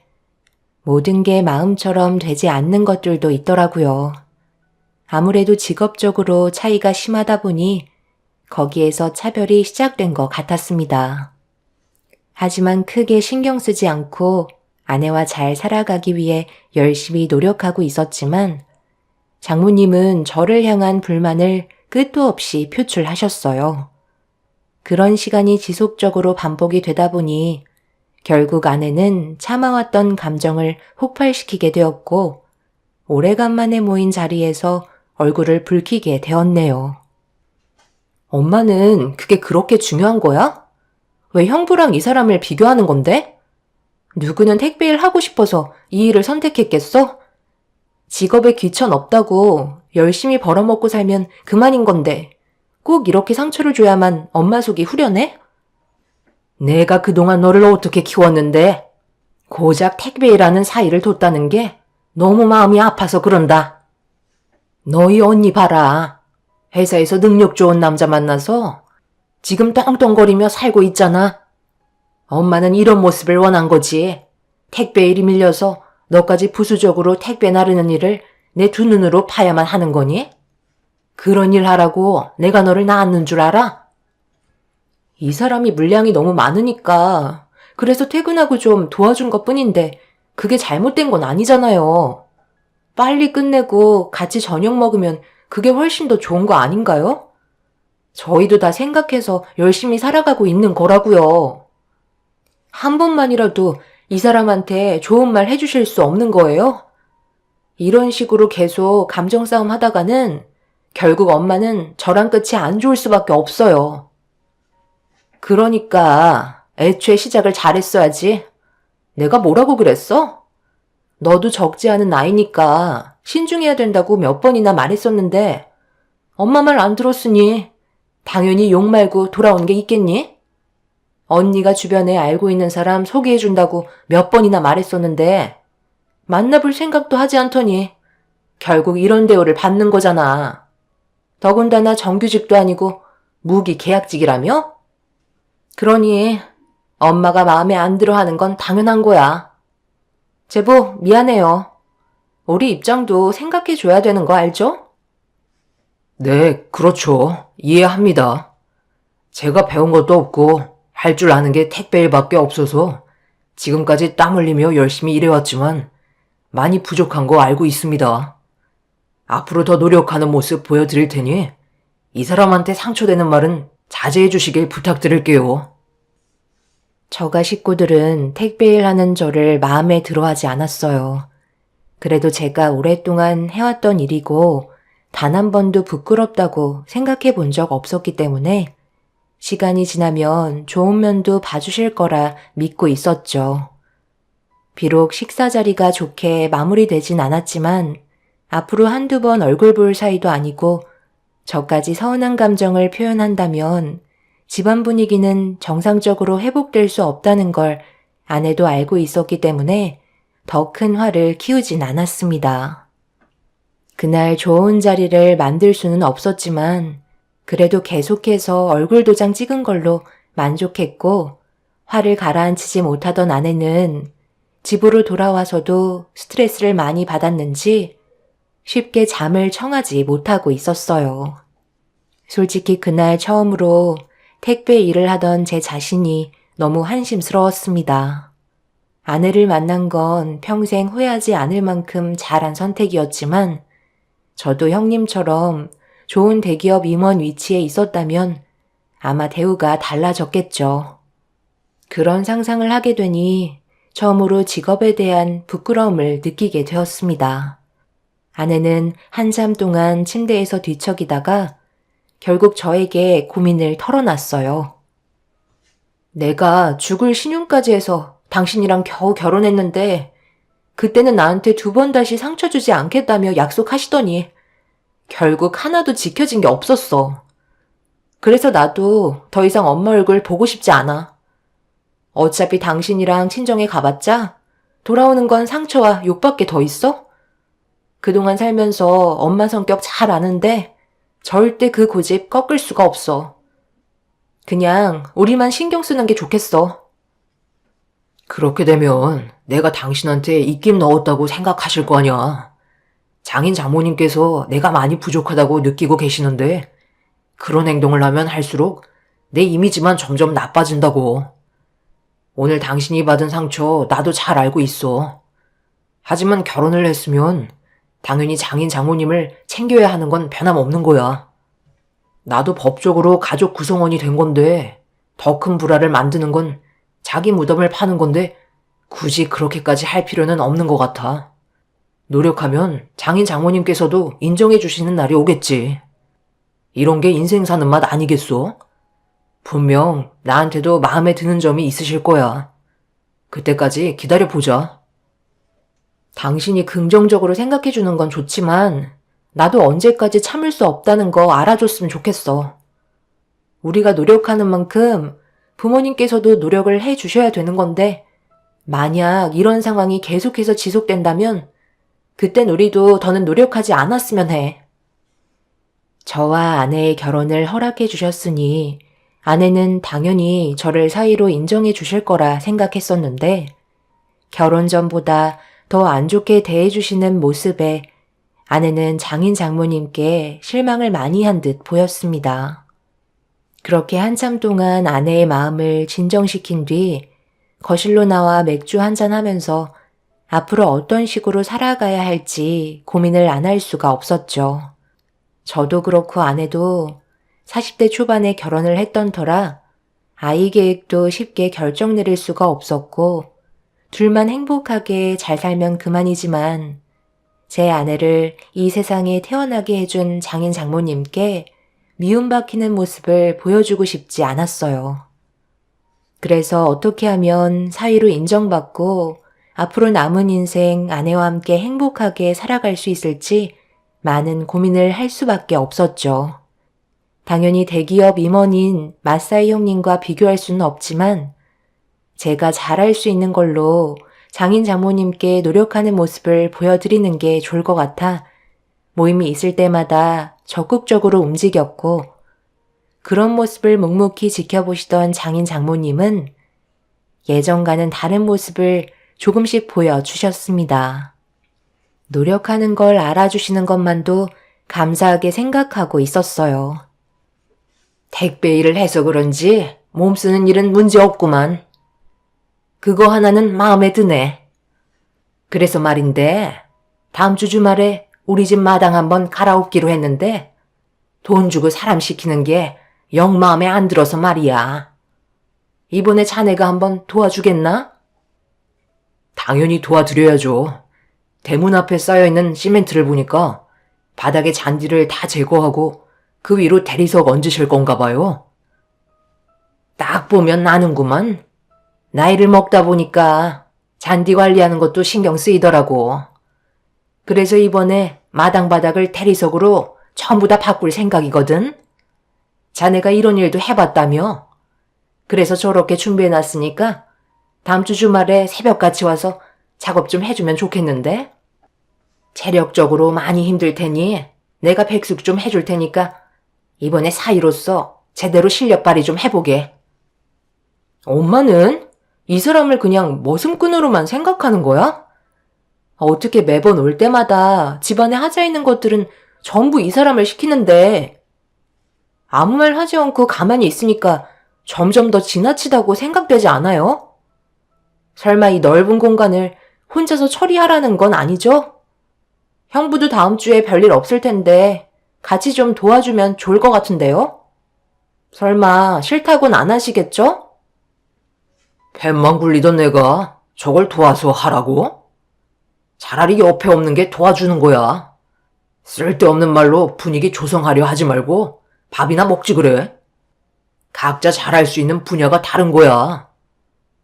모든 게 마음처럼 되지 않는 것들도 있더라고요. 아무래도 직업적으로 차이가 심하다 보니 거기에서 차별이 시작된 것 같았습니다. 하지만 크게 신경 쓰지 않고 아내와 잘 살아가기 위해 열심히 노력하고 있었지만 장모님은 저를 향한 불만을 끝도 없이 표출하셨어요. 그런 시간이 지속적으로 반복이 되다 보니 결국 아내는 참아왔던 감정을 폭발시키게 되었고 오래간만에 모인 자리에서 얼굴을 붉히게 되었네요. 엄마는 그게 그렇게 중요한 거야? 왜 형부랑 이 사람을 비교하는 건데? 누구는 택배일 하고 싶어서 이 일을 선택했겠어? 직업에 귀천 없다고 열심히 벌어먹고 살면 그만인 건데 꼭 이렇게 상처를 줘야만 엄마 속이 후련해? 내가 그동안 너를 어떻게 키웠는데 고작 택배일하는 사이를 뒀다는 게 너무 마음이 아파서 그런다. 너희 언니 봐라. 회사에서 능력 좋은 남자 만나서 지금 떵떵거리며 살고 있잖아. 엄마는 이런 모습을 원한 거지. 택배 일이 밀려서 너까지 부수적으로 택배 나르는 일을 내 두 눈으로 파야만 하는 거니? 그런 일 하라고 내가 너를 낳았는 줄 알아? 이 사람이 물량이 너무 많으니까 그래서 퇴근하고 좀 도와준 것뿐인데 그게 잘못된 건 아니잖아요. 빨리 끝내고 같이 저녁 먹으면 그게 훨씬 더 좋은 거 아닌가요? 저희도 다 생각해서 열심히 살아가고 있는 거라고요. 한 번만이라도 이 사람한테 좋은 말 해주실 수 없는 거예요? 이런 식으로 계속 감정 싸움 하다가는 결국 엄마는 저랑 끝이 안 좋을 수밖에 없어요. 그러니까 애초에 시작을 잘했어야지. 내가 뭐라고 그랬어? 너도 적지 않은 나이니까 신중해야 된다고 몇 번이나 말했었는데 엄마 말 안 들었으니 당연히 욕 말고 돌아온 게 있겠니? 언니가 주변에 알고 있는 사람 소개해준다고 몇 번이나 말했었는데 만나볼 생각도 하지 않더니 결국 이런 대우를 받는 거잖아. 더군다나 정규직도 아니고 무기 계약직이라며? 그러니 엄마가 마음에 안 들어 하는 건 당연한 거야. 제보 미안해요. 우리 입장도 생각해줘야 되는 거 알죠?
네, 그렇죠. 이해합니다. 제가 배운 것도 없고 할 줄 아는 게 택배 일밖에 없어서 지금까지 땀 흘리며 열심히 일해왔지만 많이 부족한 거 알고 있습니다. 앞으로 더 노력하는 모습 보여드릴 테니 이 사람한테 상처되는 말은 자제해 주시길 부탁드릴게요.
저가 식구들은 택배일 하는 저를 마음에 들어하지 않았어요. 그래도 제가 오랫동안 해왔던 일이고 단 한 번도 부끄럽다고 생각해 본 적 없었기 때문에 시간이 지나면 좋은 면도 봐주실 거라 믿고 있었죠. 비록 식사 자리가 좋게 마무리되진 않았지만 앞으로 한두 번 얼굴 볼 사이도 아니고 저까지 서운한 감정을 표현한다면 집안 분위기는 정상적으로 회복될 수 없다는 걸 아내도 알고 있었기 때문에 더 큰 화를 키우진 않았습니다. 그날 좋은 자리를 만들 수는 없었지만 그래도 계속해서 얼굴 도장 찍은 걸로 만족했고 화를 가라앉히지 못하던 아내는 집으로 돌아와서도 스트레스를 많이 받았는지 쉽게 잠을 청하지 못하고 있었어요. 솔직히 그날 처음으로 택배 일을 하던 제 자신이 너무 한심스러웠습니다. 아내를 만난 건 평생 후회하지 않을 만큼 잘한 선택이었지만 저도 형님처럼 좋은 대기업 임원 위치에 있었다면 아마 대우가 달라졌겠죠. 그런 상상을 하게 되니 처음으로 직업에 대한 부끄러움을 느끼게 되었습니다. 아내는 한참 동안 침대에서 뒤척이다가 결국 저에게 고민을 털어놨어요. 내가 죽을 신용까지 해서 당신이랑 겨우 결혼했는데 그때는 나한테 두 번 다시 상처 주지 않겠다며 약속하시더니 결국 하나도 지켜진 게 없었어. 그래서 나도 더 이상 엄마 얼굴 보고 싶지 않아. 어차피 당신이랑 친정에 가봤자 돌아오는 건 상처와 욕밖에 더 있어? 그동안 살면서 엄마 성격 잘 아는데 절대 그 고집 꺾을 수가 없어. 그냥 우리만 신경 쓰는 게 좋겠어.
그렇게 되면 내가 당신한테 입김 넣었다고 생각하실 거 아니야. 장인 장모님께서 내가 많이 부족하다고 느끼고 계시는데 그런 행동을 하면 할수록 내 이미지만 점점 나빠진다고. 오늘 당신이 받은 상처 나도 잘 알고 있어. 하지만 결혼을 했으면 당연히 장인 장모님을 챙겨야 하는 건 변함없는 거야. 나도 법적으로 가족 구성원이 된 건데 더 큰 불화를 만드는 건 자기 무덤을 파는 건데 굳이 그렇게까지 할 필요는 없는 것 같아. 노력하면 장인 장모님께서도 인정해 주시는 날이 오겠지. 이런 게 인생 사는 맛 아니겠소? 분명 나한테도 마음에 드는 점이 있으실 거야. 그때까지 기다려보자.
당신이 긍정적으로 생각해 주는 건 좋지만 나도 언제까지 참을 수 없다는 거 알아줬으면 좋겠어. 우리가 노력하는 만큼 부모님께서도 노력을 해 주셔야 되는 건데 만약 이런 상황이 계속해서 지속된다면 그땐 우리도 더는 노력하지 않았으면 해. 저와 아내의 결혼을 허락해 주셨으니 아내는 당연히 저를 사위로 인정해 주실 거라 생각했었는데 결혼 전보다 더 안 좋게 대해 주시는 모습에 아내는 장인 장모님께 실망을 많이 한 듯 보였습니다. 그렇게 한참 동안 아내의 마음을 진정시킨 뒤 거실로 나와 맥주 한잔 하면서 앞으로 어떤 식으로 살아가야 할지 고민을 안 할 수가 없었죠. 저도 그렇고 아내도 40대 초반에 결혼을 했던 터라 아이 계획도 쉽게 결정 내릴 수가 없었고 둘만 행복하게 잘 살면 그만이지만 제 아내를 이 세상에 태어나게 해준 장인 장모님께 미움받히는 모습을 보여주고 싶지 않았어요. 그래서 어떻게 하면 사위로 인정받고 앞으로 남은 인생 아내와 함께 행복하게 살아갈 수 있을지 많은 고민을 할 수밖에 없었죠. 당연히 대기업 임원인 마사이 형님과 비교할 수는 없지만 제가 잘할 수 있는 걸로 장인 장모님께 노력하는 모습을 보여드리는 게 좋을 것 같아 모임이 있을 때마다 적극적으로 움직였고 그런 모습을 묵묵히 지켜보시던 장인 장모님은 예전과는 다른 모습을 조금씩 보여주셨습니다. 노력하는 걸 알아주시는 것만도 감사하게 생각하고 있었어요. 택배 일을 해서 그런지 몸 쓰는 일은 문제 없구만. 그거 하나는 마음에 드네. 그래서 말인데 다음 주 주말에 우리 집 마당 한번 갈아엎기로 했는데 돈 주고 사람 시키는 게 영 마음에 안 들어서 말이야. 이번에 자네가 한번 도와주겠나? 당연히 도와드려야죠. 대문 앞에 쌓여있는 시멘트를 보니까 바닥에 잔디를 다 제거하고 그 위로 대리석 얹으실 건가 봐요. 딱 보면 나는구만. 나이를 먹다 보니까 잔디 관리하는 것도 신경 쓰이더라고. 그래서 이번에 마당 바닥을 대리석으로 전부 다 바꿀 생각이거든. 자네가 이런 일도 해봤다며. 그래서 저렇게 준비해놨으니까 다음 주 주말에 새벽같이 와서 작업 좀 해주면 좋겠는데. 체력적으로 많이 힘들 테니 내가 백숙 좀 해줄 테니까 이번에 사위로서 제대로 실력 발휘 좀 해보게. 엄마는 이 사람을 그냥 머슴꾼으로만 생각하는 거야? 어떻게 매번 올 때마다 집안에 하자 있는 것들은 전부 이 사람을 시키는데 아무 말 하지 않고 가만히 있으니까 점점 더 지나치다고 생각되지 않아요? 설마 이 넓은 공간을 혼자서 처리하라는 건 아니죠? 형부도 다음 주에 별일 없을 텐데 같이 좀 도와주면 좋을 것 같은데요? 설마 싫다고는 안 하시겠죠? 뱃만 굴리던 내가 저걸 도와서 하라고? 차라리 옆에 없는 게 도와주는 거야. 쓸데없는 말로 분위기 조성하려 하지 말고 밥이나 먹지 그래. 각자 잘할 수 있는 분야가 다른 거야.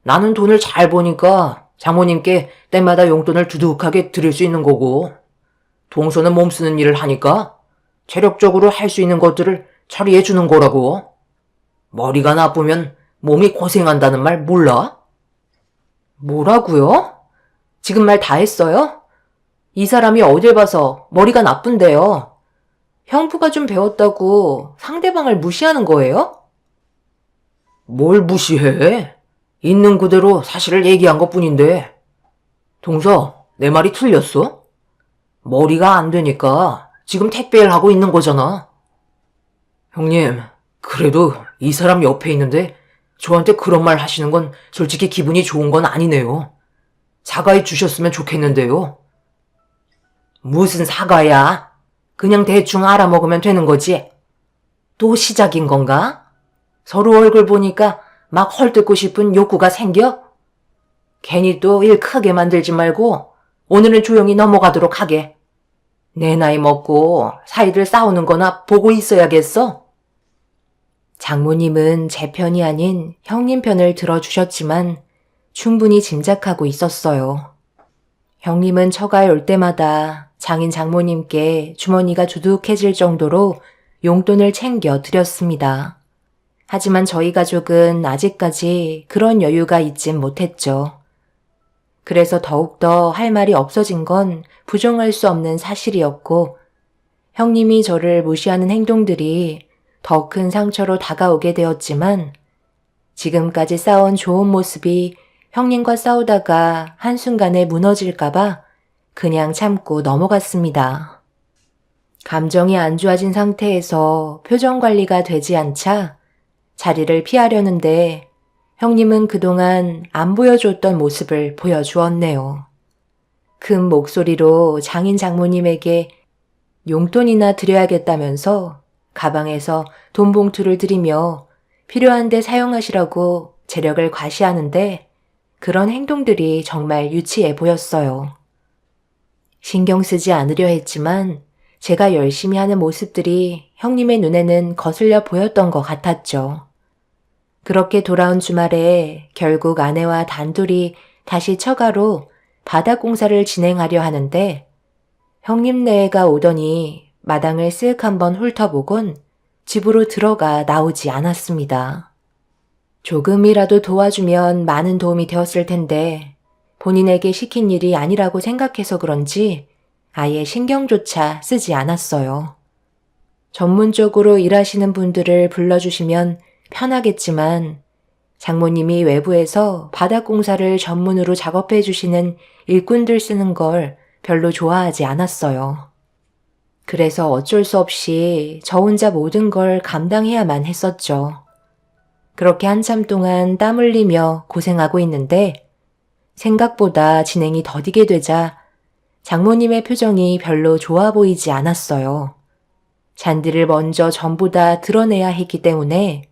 나는 돈을 잘 버니까 장모님께 때마다 용돈을 두둑하게 드릴 수 있는 거고 동서는 몸 쓰는 일을 하니까 체력적으로 할 수 있는 것들을 처리해 주는 거라고. 머리가 나쁘면 몸이 고생한다는 말 몰라? 뭐라고요? 지금 말 다 했어요? 이 사람이 어딜 봐서 머리가 나쁜데요. 형부가 좀 배웠다고 상대방을 무시하는 거예요? 뭘 무시해? 있는 그대로 사실을 얘기한 것뿐인데. 동서, 내 말이 틀렸어? 머리가 안 되니까 지금 택배일 하고 있는 거잖아. 형님, 그래도 이 사람 옆에 있는데 저한테 그런 말 하시는 건 솔직히 기분이 좋은 건 아니네요. 사과해 주셨으면 좋겠는데요. 무슨 사과야? 그냥 대충 알아먹으면 되는 거지. 또 시작인 건가? 서로 얼굴 보니까 막 헐뜯고 싶은 욕구가 생겨? 괜히 또 일 크게 만들지 말고 오늘은 조용히 넘어가도록 하게. 내 나이 먹고 사이들 싸우는 거나 보고 있어야겠어? 장모님은 제 편이 아닌 형님 편을 들어주셨지만 충분히 짐작하고 있었어요. 형님은 처가에 올 때마다 장인 장모님께 주머니가 두둑해질 정도로 용돈을 챙겨 드렸습니다. 하지만 저희 가족은 아직까지 그런 여유가 있진 못했죠. 그래서 더욱더 할 말이 없어진 건 부정할 수 없는 사실이었고 형님이 저를 무시하는 행동들이 더 큰 상처로 다가오게 되었지만 지금까지 쌓아온 좋은 모습이 형님과 싸우다가 한순간에 무너질까봐 그냥 참고 넘어갔습니다. 감정이 안 좋아진 상태에서 표정 관리가 되지 않자 자리를 피하려는데 형님은 그동안 안 보여줬던 모습을 보여주었네요. 큰 목소리로 장인 장모님에게 용돈이나 드려야겠다면서 가방에서 돈 봉투를 들이며 필요한 데 사용하시라고 재력을 과시하는데 그런 행동들이 정말 유치해 보였어요.
신경 쓰지 않으려 했지만 제가 열심히 하는 모습들이 형님의 눈에는 거슬려 보였던 것 같았죠. 그렇게 돌아온 주말에 결국 아내와 단둘이 다시 처가로 바닥 공사를 진행하려 하는데 형님네가 오더니 마당을 쓱 한번 훑어보곤 집으로 들어가 나오지 않았습니다. 조금이라도 도와주면 많은 도움이 되었을 텐데 본인에게 시킨 일이 아니라고 생각해서 그런지 아예 신경조차 쓰지 않았어요. 전문적으로 일하시는 분들을 불러주시면 편하겠지만 장모님이 외부에서 바닥 공사를 전문으로 작업해 주시는 일꾼들 쓰는 걸 별로 좋아하지 않았어요. 그래서 어쩔 수 없이 저 혼자 모든 걸 감당해야만 했었죠. 그렇게 한참 동안 땀 흘리며 고생하고 있는데 생각보다 진행이 더디게 되자 장모님의 표정이 별로 좋아 보이지 않았어요. 잔디를 먼저 전부 다 드러내야 했기 때문에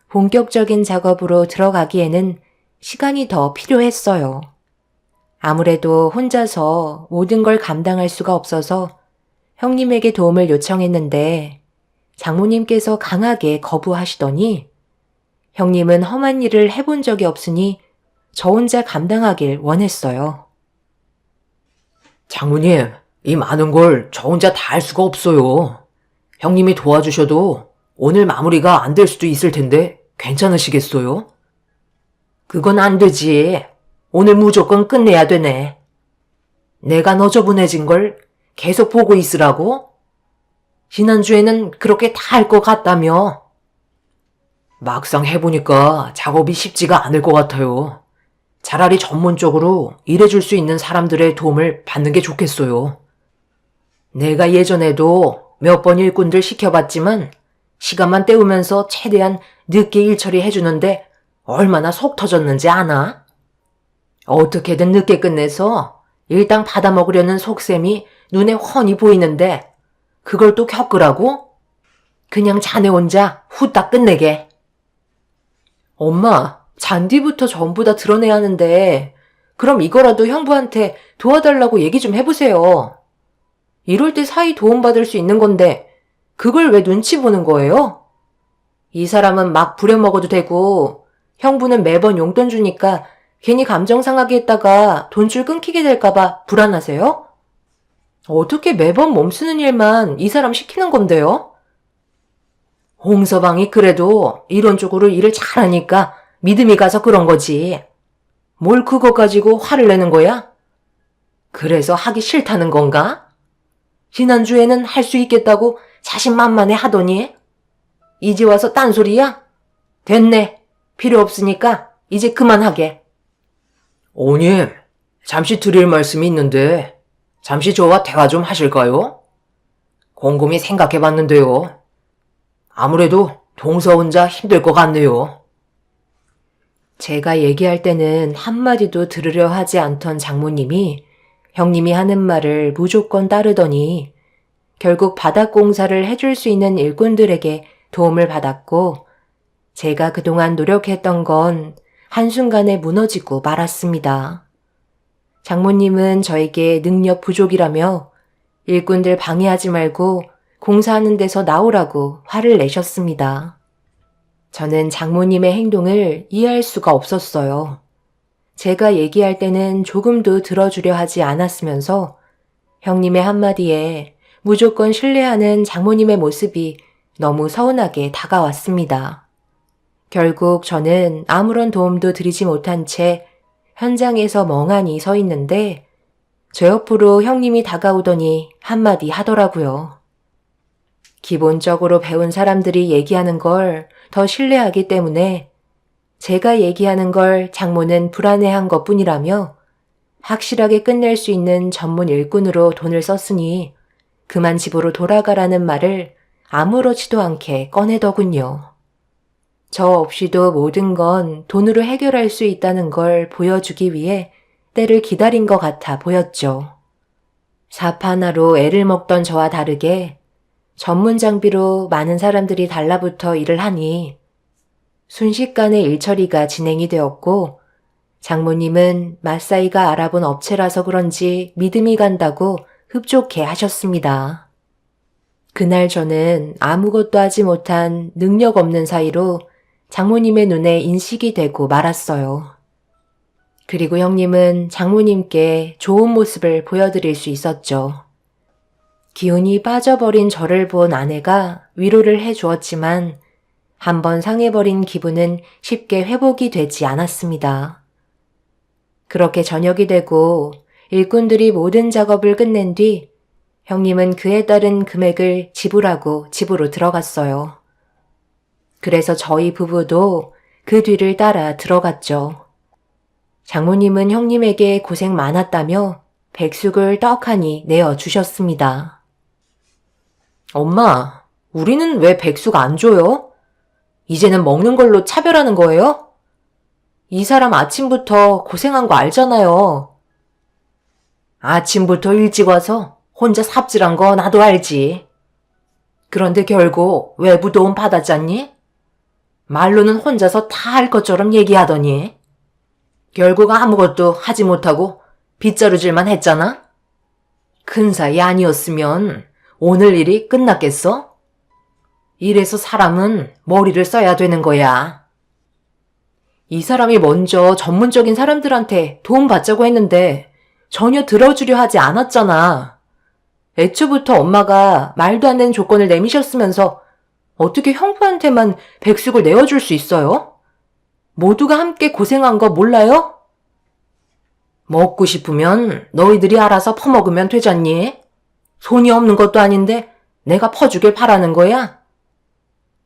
본격적인 작업으로 들어가기에는 시간이 더 필요했어요. 아무래도 혼자서 모든 걸 감당할 수가 없어서 형님에게 도움을 요청했는데 장모님께서 강하게 거부하시더니 형님은 험한 일을 해본 적이 없으니 저 혼자 감당하길 원했어요.
장모님, 이 많은 걸 저 혼자 다 할 수가 없어요. 형님이 도와주셔도 오늘 마무리가 안 될 수도 있을 텐데 괜찮으시겠어요? 그건 안 되지. 오늘 무조건 끝내야 되네. 내가 너저분해진 걸 계속 보고 있으라고? 지난주에는 그렇게 다 할 것 같다며. 막상 해보니까 작업이 쉽지가 않을 것 같아요. 차라리 전문적으로 일해줄 수 있는 사람들의 도움을 받는 게 좋겠어요. 내가 예전에도 몇 번 일꾼들 시켜봤지만 시간만 때우면서 최대한 늦게 일 처리해주는데 얼마나 속 터졌는지 아나? 어떻게든 늦게 끝내서 일당 받아먹으려는 속셈이 눈에 훤히 보이는데 그걸 또 겪으라고? 그냥 자네 혼자 후딱 끝내게.
엄마, 잔디부터 전부 다 드러내야 하는데 그럼 이거라도 형부한테 도와달라고 얘기 좀 해보세요. 이럴 때 사이 도움받을 수 있는 건데 그걸 왜 눈치 보는 거예요? 이 사람은 막 부려먹어도 되고 형부는 매번 용돈 주니까 괜히 감정 상하게 했다가 돈줄 끊기게 될까봐 불안하세요? 어떻게 매번 몸쓰는 일만 이 사람 시키는 건데요? 홍서방이 그래도 이론적으로 일을 잘하니까 믿음이 가서 그런 거지. 뭘 그거 가지고 화를 내는 거야? 그래서 하기 싫다는 건가? 지난주에는 할 수 있겠다고 자신만만해 하더니 이제 와서 딴소리야? 됐네. 필요 없으니까 이제 그만하게.
어머님, 잠시 드릴 말씀이 있는데 잠시 저와 대화 좀 하실까요? 곰곰이 생각해봤는데요. 아무래도 동서 혼자 힘들 것 같네요.
제가 얘기할 때는 한마디도 들으려 하지 않던 장모님이 형님이 하는 말을 무조건 따르더니 결국 바닥 공사를 해줄 수 있는 일꾼들에게 도움을 받았고 제가 그동안 노력했던 건 한순간에 무너지고 말았습니다. 장모님은 저에게 능력 부족이라며 일꾼들 방해하지 말고 공사하는 데서 나오라고 화를 내셨습니다. 저는 장모님의 행동을 이해할 수가 없었어요. 제가 얘기할 때는 조금도 들어주려 하지 않았으면서 형님의 한마디에 무조건 신뢰하는 장모님의 모습이 너무 서운하게 다가왔습니다. 결국 저는 아무런 도움도 드리지 못한 채 현장에서 멍하니 서 있는데 저 옆으로 형님이 다가오더니 한마디 하더라고요. 기본적으로 배운 사람들이 얘기하는 걸 더 신뢰하기 때문에 제가 얘기하는 걸 장모는 불안해한 것뿐이라며 확실하게 끝낼 수 있는 전문 일꾼으로 돈을 썼으니 그만 집으로 돌아가라는 말을 아무렇지도 않게 꺼내더군요. 저 없이도 모든 건 돈으로 해결할 수 있다는 걸 보여주기 위해 때를 기다린 것 같아 보였죠. 삽 하나로 애를 먹던 저와 다르게 전문 장비로 많은 사람들이 달라붙어 일을 하니 순식간에 일처리가 진행이 되었고 장모님은 마사이가 알아본 업체라서 그런지 믿음이 간다고 흡족해 하셨습니다. 그날 저는 아무것도 하지 못한 능력 없는 사이로 장모님의 눈에 인식이 되고 말았어요. 그리고 형님은 장모님께 좋은 모습을 보여드릴 수 있었죠. 기운이 빠져버린 저를 본 아내가 위로를 해주었지만 한번 상해버린 기분은 쉽게 회복이 되지 않았습니다. 그렇게 저녁이 되고 일꾼들이 모든 작업을 끝낸 뒤 형님은 그에 따른 금액을 지불하고 집으로 들어갔어요. 그래서 저희 부부도 그 뒤를 따라 들어갔죠. 장모님은 형님에게 고생 많았다며 백숙을 떡하니 내어주셨습니다.
엄마, 우리는 왜 백숙 안 줘요? 이제는 먹는 걸로 차별하는 거예요? 이 사람 아침부터 고생한 거 알잖아요. 아침부터 일찍 와서 혼자 삽질한 거 나도 알지. 그런데 결국 외부 도움 받았잖니? 말로는 혼자서 다 할 것처럼 얘기하더니 결국 아무것도 하지 못하고 빗자루질만 했잖아? 큰 사이 아니었으면 오늘 일이 끝났겠어? 이래서 사람은 머리를 써야 되는 거야. 이 사람이 먼저 전문적인 사람들한테 도움 받자고 했는데 전혀 들어주려 하지 않았잖아. 애초부터 엄마가 말도 안 되는 조건을 내미셨으면서 어떻게 형부한테만 백숙을 내어줄 수 있어요? 모두가 함께 고생한 거 몰라요? 먹고 싶으면 너희들이 알아서 퍼먹으면 되잖니? 손이 없는 것도 아닌데 내가 퍼주길 바라는 거야?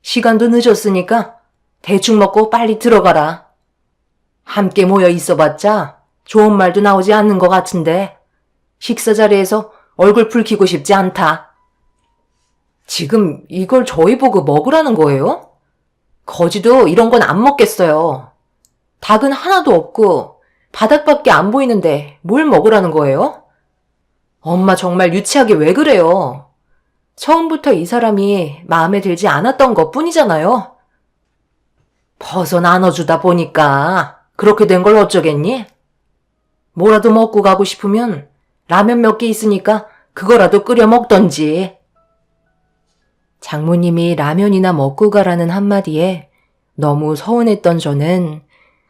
시간도 늦었으니까 대충 먹고 빨리 들어가라. 함께 모여 있어봤자 좋은 말도 나오지 않는 것 같은데 식사 자리에서 얼굴 붉히고 싶지 않다. 지금 이걸 저희 보고 먹으라는 거예요? 거지도 이런 건 안 먹겠어요. 닭은 하나도 없고 바닥밖에 안 보이는데 뭘 먹으라는 거예요? 엄마 정말 유치하게 왜 그래요? 처음부터 이 사람이 마음에 들지 않았던 것 뿐이잖아요. 벗어 나눠주다 보니까 그렇게 된 걸 어쩌겠니? 뭐라도 먹고 가고 싶으면 라면 몇 개 있으니까 그거라도 끓여 먹던지.
장모님이 라면이나 먹고 가라는 한마디에 너무 서운했던 저는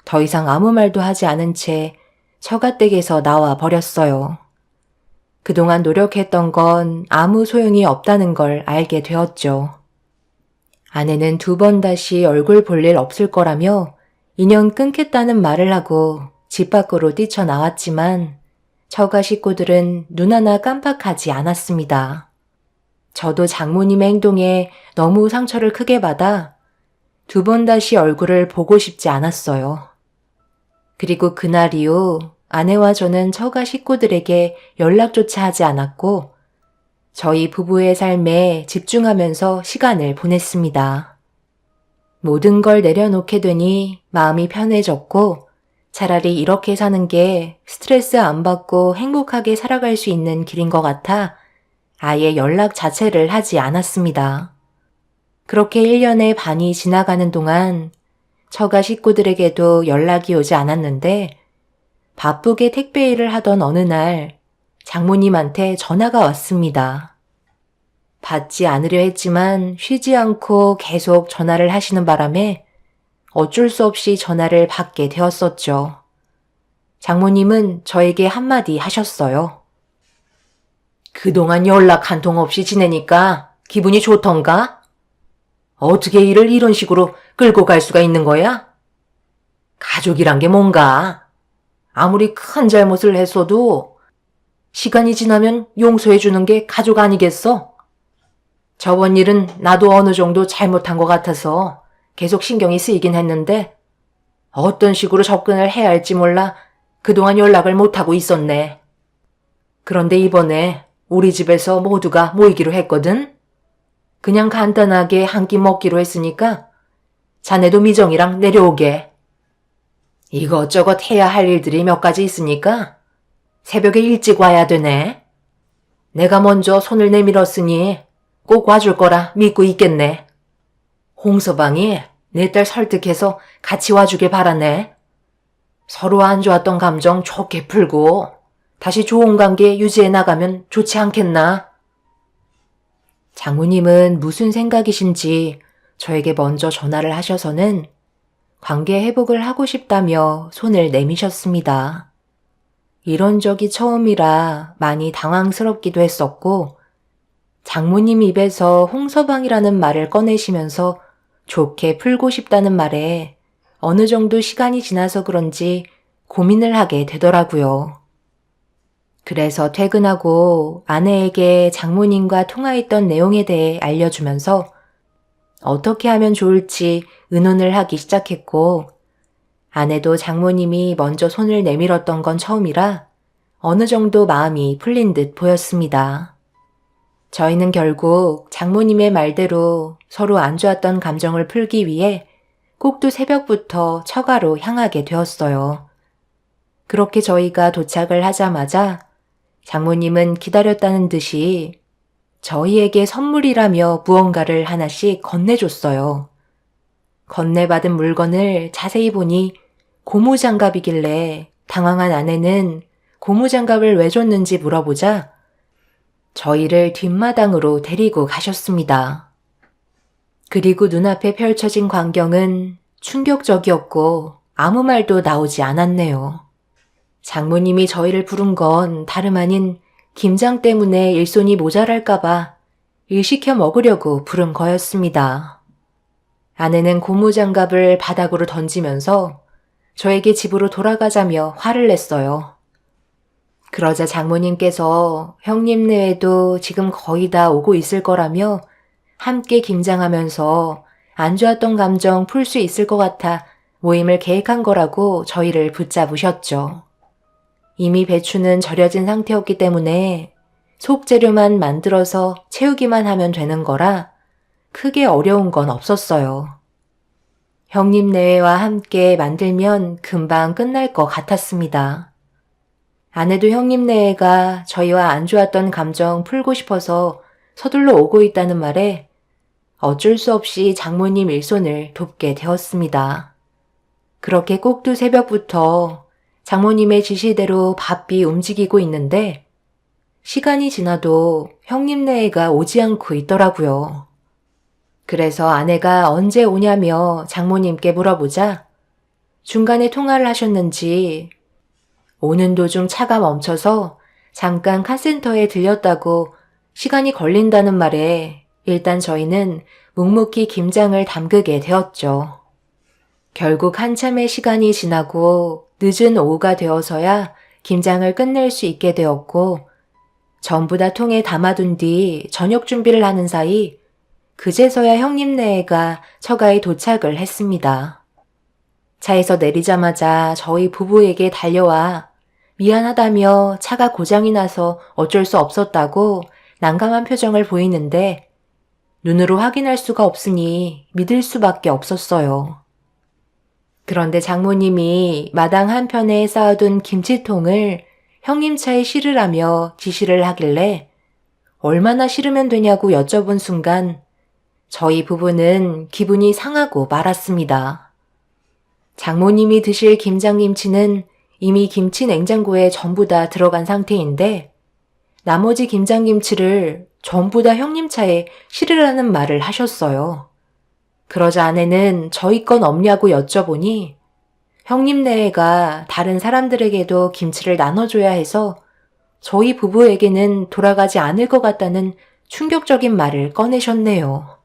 더 이상 아무 말도 하지 않은 채 처가댁에서 나와 버렸어요. 그동안 노력했던 건 아무 소용이 없다는 걸 알게 되었죠. 아내는 2번 다시 얼굴 볼 일 없을 거라며 인연 끊겠다는 말을 하고 집 밖으로 뛰쳐나왔지만 처가 식구들은 눈 하나 깜빡하지 않았습니다. 저도 장모님의 행동에 너무 상처를 크게 받아 2번 다시 얼굴을 보고 싶지 않았어요. 그리고 그날 이후 아내와 저는 처가 식구들에게 연락조차 하지 않았고 저희 부부의 삶에 집중하면서 시간을 보냈습니다. 모든 걸 내려놓게 되니 마음이 편해졌고 차라리 이렇게 사는 게 스트레스 안 받고 행복하게 살아갈 수 있는 길인 것 같아 아예 연락 자체를 하지 않았습니다. 그렇게 1년의 반이 지나가는 동안 처가 식구들에게도 연락이 오지 않았는데 바쁘게 택배 일을 하던 어느 날 장모님한테 전화가 왔습니다. 받지 않으려 했지만 쉬지 않고 계속 전화를 하시는 바람에 어쩔 수 없이 전화를 받게 되었었죠. 장모님은 저에게 한마디 하셨어요.
그동안 연락 한 통 없이 지내니까 기분이 좋던가? 어떻게 일을 이런 식으로 끌고 갈 수가 있는 거야? 가족이란 게 뭔가? 아무리 큰 잘못을 했어도 시간이 지나면 용서해 주는 게 가족 아니겠어? 저번 일은 나도 어느 정도 잘못한 것 같아서 계속 신경이 쓰이긴 했는데 어떤 식으로 접근을 해야 할지 몰라 그동안 연락을 못하고 있었네. 그런데 이번에 우리 집에서 모두가 모이기로 했거든? 그냥 간단하게 한 끼 먹기로 했으니까 자네도 미정이랑 내려오게. 이것저것 해야 할 일들이 몇 가지 있으니까 새벽에 일찍 와야 되네. 내가 먼저 손을 내밀었으니 꼭 와줄 거라 믿고 있겠네. 홍서방이 내 딸 설득해서 같이 와주길 바라네. 서로 안 좋았던 감정 좋게 풀고
다시 좋은 관계 유지해 나가면 좋지 않겠나? 장모님은 무슨 생각이신지 저에게 먼저 전화를 하셔서는 관계 회복을 하고 싶다며 손을 내미셨습니다. 이런 적이 처음이라 많이 당황스럽기도 했었고, 장모님 입에서 홍서방이라는 말을 꺼내시면서 좋게 풀고 싶다는 말에 어느 정도 시간이 지나서 그런지 고민을 하게 되더라고요. 그래서 퇴근하고 아내에게 장모님과 통화했던 내용에 대해 알려주면서 어떻게 하면 좋을지 의논을 하기 시작했고, 아내도 장모님이 먼저 손을 내밀었던 건 처음이라 어느 정도 마음이 풀린 듯 보였습니다. 저희는 결국 장모님의 말대로 서로 안 좋았던 감정을 풀기 위해 꼭두 새벽부터 처가로 향하게 되었어요. 그렇게 저희가 도착을 하자마자 장모님은 기다렸다는 듯이 저희에게 선물이라며 무언가를 하나씩 건네줬어요. 건네받은 물건을 자세히 보니 고무장갑이길래 당황한 아내는 고무장갑을 왜 줬는지 물어보자 저희를 뒷마당으로 데리고 가셨습니다. 그리고 눈앞에 펼쳐진 광경은 충격적이었고 아무 말도 나오지 않았네요. 장모님이 저희를 부른 건 다름 아닌 김장 때문에 일손이 모자랄까봐 일 시켜 먹으려고 부른 거였습니다. 아내는 고무장갑을 바닥으로 던지면서 저에게 집으로 돌아가자며 화를 냈어요. 그러자 장모님께서 형님네에도 지금 거의 다 오고 있을 거라며 함께 김장하면서 안 좋았던 감정 풀 수 있을 것 같아 모임을 계획한 거라고 저희를 붙잡으셨죠. 이미 배추는 절여진 상태였기 때문에 속재료만 만들어서 채우기만 하면 되는 거라 크게 어려운 건 없었어요. 형님 내외와 함께 만들면 금방 끝날 것 같았습니다. 아내도 형님 내외가 저희와 안 좋았던 감정 풀고 싶어서 서둘러 오고 있다는 말에 어쩔 수 없이 장모님 일손을 돕게 되었습니다. 그렇게 꼭두 새벽부터 장모님의 지시대로 바삐 움직이고 있는데 시간이 지나도 형님 내외가 오지 않고 있더라고요. 그래서 아내가 언제 오냐며 장모님께 물어보자 중간에 통화를 하셨는지 오는 도중 차가 멈춰서 잠깐 카센터에 들렸다고 시간이 걸린다는 말에 일단 저희는 묵묵히 김장을 담그게 되었죠. 결국 한참의 시간이 지나고 늦은 오후가 되어서야 김장을 끝낼 수 있게 되었고 전부 다 통에 담아둔 뒤 저녁 준비를 하는 사이 그제서야 형님네가 처가에 도착을 했습니다. 차에서 내리자마자 저희 부부에게 달려와 미안하다며 차가 고장이 나서 어쩔 수 없었다고 난감한 표정을 보이는데 눈으로 확인할 수가 없으니 믿을 수밖에 없었어요. 그런데 장모님이 마당 한편에 쌓아둔 김치통을 형님 차에 실으라며 지시를 하길래 얼마나 실으면 되냐고 여쭤본 순간 저희 부부는 기분이 상하고 말았습니다. 장모님이 드실 김장김치는 이미 김치 냉장고에 전부 다 들어간 상태인데 나머지 김장김치를 전부 다 형님 차에 실으라는 말을 하셨어요. 그러자 아내는 저희 건 없냐고 여쭤보니 형님네가 다른 사람들에게도 김치를 나눠줘야 해서 저희 부부에게는 돌아가지 않을 것 같다는 충격적인 말을 꺼내셨네요.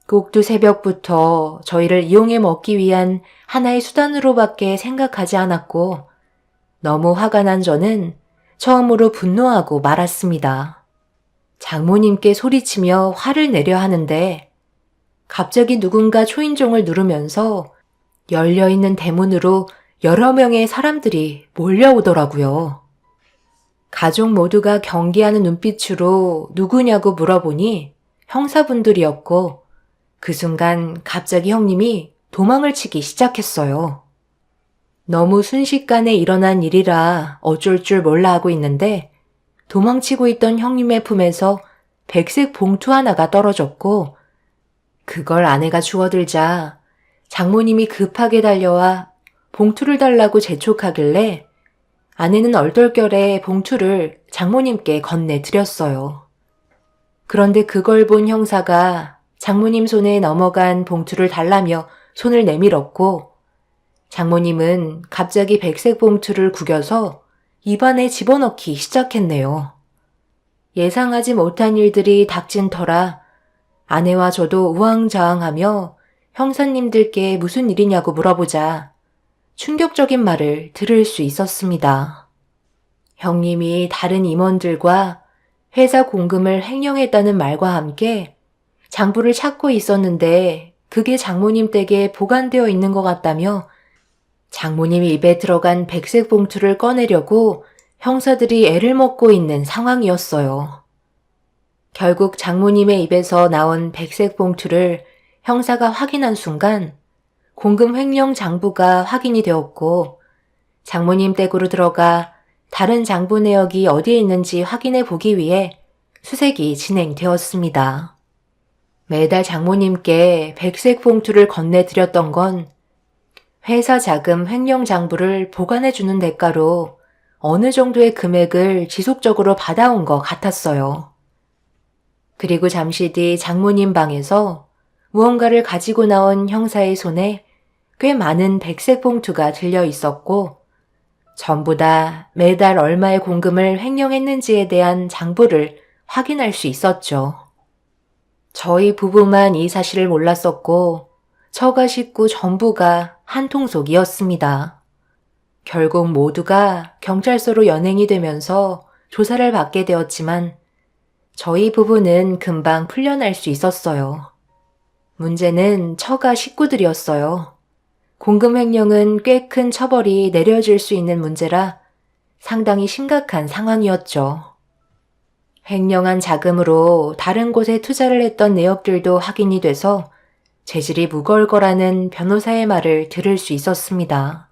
꼭두 새벽부터 저희를 이용해 먹기 위한 하나의 수단으로밖에 생각하지 않았고 너무 화가 난 저는 처음으로 분노하고 말았습니다. 장모님께 소리치며 화를 내려 하는데 갑자기 누군가 초인종을 누르면서 열려있는 대문으로 여러 명의 사람들이 몰려오더라고요. 가족 모두가 경계하는 눈빛으로 누구냐고 물어보니 형사분들이었고 그 순간 갑자기 형님이 도망을 치기 시작했어요. 너무 순식간에 일어난 일이라 어쩔 줄 몰라 하고 있는데 도망치고 있던 형님의 품에서 백색 봉투 하나가 떨어졌고 그걸 아내가 주워들자 장모님이 급하게 달려와 봉투를 달라고 재촉하길래 아내는 얼떨결에 봉투를 장모님께 건네드렸어요. 그런데 그걸 본 형사가 장모님 손에 넘어간 봉투를 달라며 손을 내밀었고, 장모님은 갑자기 백색 봉투를 구겨서 입안에 집어넣기 시작했네요. 예상하지 못한 일들이 닥친 터라 아내와 저도 우왕좌왕하며 형사님들께 무슨 일이냐고 물어보자 충격적인 말을 들을 수 있었습니다. 형님이 다른 임원들과 회사 공금을 횡령했다는 말과 함께 장부를 찾고 있었는데 그게 장모님 댁에 보관되어 있는 것 같다며 장모님 입에 들어간 백색 봉투를 꺼내려고 형사들이 애를 먹고 있는 상황이었어요. 결국 장모님의 입에서 나온 백색 봉투를 형사가 확인한 순간 공금 횡령 장부가 확인이 되었고, 장모님 댁으로 들어가 다른 장부 내역이 어디에 있는지 확인해 보기 위해 수색이 진행되었습니다. 매달 장모님께 백색 봉투를 건네드렸던 건 회사 자금 횡령 장부를 보관해주는 대가로 어느 정도의 금액을 지속적으로 받아온 것 같았어요. 그리고 잠시 뒤 장모님 방에서 무언가를 가지고 나온 형사의 손에 꽤 많은 백색 봉투가 들려 있었고, 전부 다 매달 얼마의 공금을 횡령했는지에 대한 장부를 확인할 수 있었죠. 저희 부부만 이 사실을 몰랐었고, 처가 식구 전부가 한통속이었습니다. 결국 모두가 경찰서로 연행이 되면서 조사를 받게 되었지만, 저희 부부는 금방 풀려날 수 있었어요. 문제는 처가 식구들이었어요. 공금 횡령은 꽤 큰 처벌이 내려질 수 있는 문제라 상당히 심각한 상황이었죠. 횡령한 자금으로 다른 곳에 투자를 했던 내역들도 확인이 돼서 재질이 무거울 거라는 변호사의 말을 들을 수 있었습니다.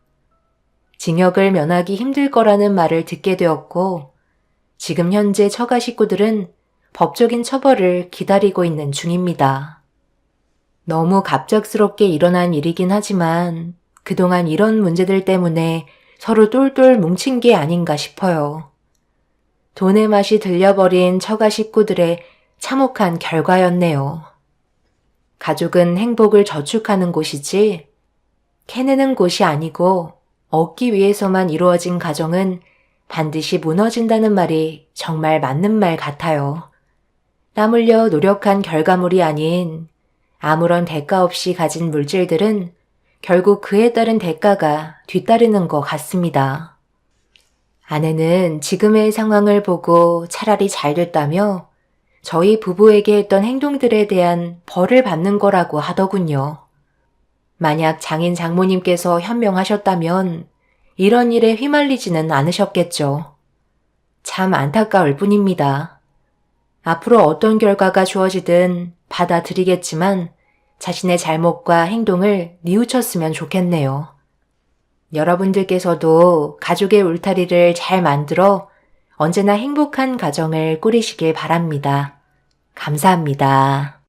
징역을 면하기 힘들 거라는 말을 듣게 되었고, 지금 현재 처가 식구들은 법적인 처벌을 기다리고 있는 중입니다. 너무 갑작스럽게 일어난 일이긴 하지만 그동안 이런 문제들 때문에 서로 똘똘 뭉친 게 아닌가 싶어요. 돈의 맛이 들려버린 처가 식구들의 참혹한 결과였네요. 가족은 행복을 저축하는 곳이지 캐내는 곳이 아니고 얻기 위해서만 이루어진 가정은 반드시 무너진다는 말이 정말 맞는 말 같아요. 땀 흘려 노력한 결과물이 아닌 아무런 대가 없이 가진 물질들은 결국 그에 따른 대가가 뒤따르는 것 같습니다. 아내는 지금의 상황을 보고 차라리 잘 됐다며 저희 부부에게 했던 행동들에 대한 벌을 받는 거라고 하더군요. 만약 장인 장모님께서 현명하셨다면 이런 일에 휘말리지는 않으셨겠죠. 참 안타까울 뿐입니다. 앞으로 어떤 결과가 주어지든 받아들이겠지만 자신의 잘못과 행동을 뉘우쳤으면 좋겠네요. 여러분들께서도 가족의 울타리를 잘 만들어 언제나 행복한 가정을 꾸리시길 바랍니다. 감사합니다.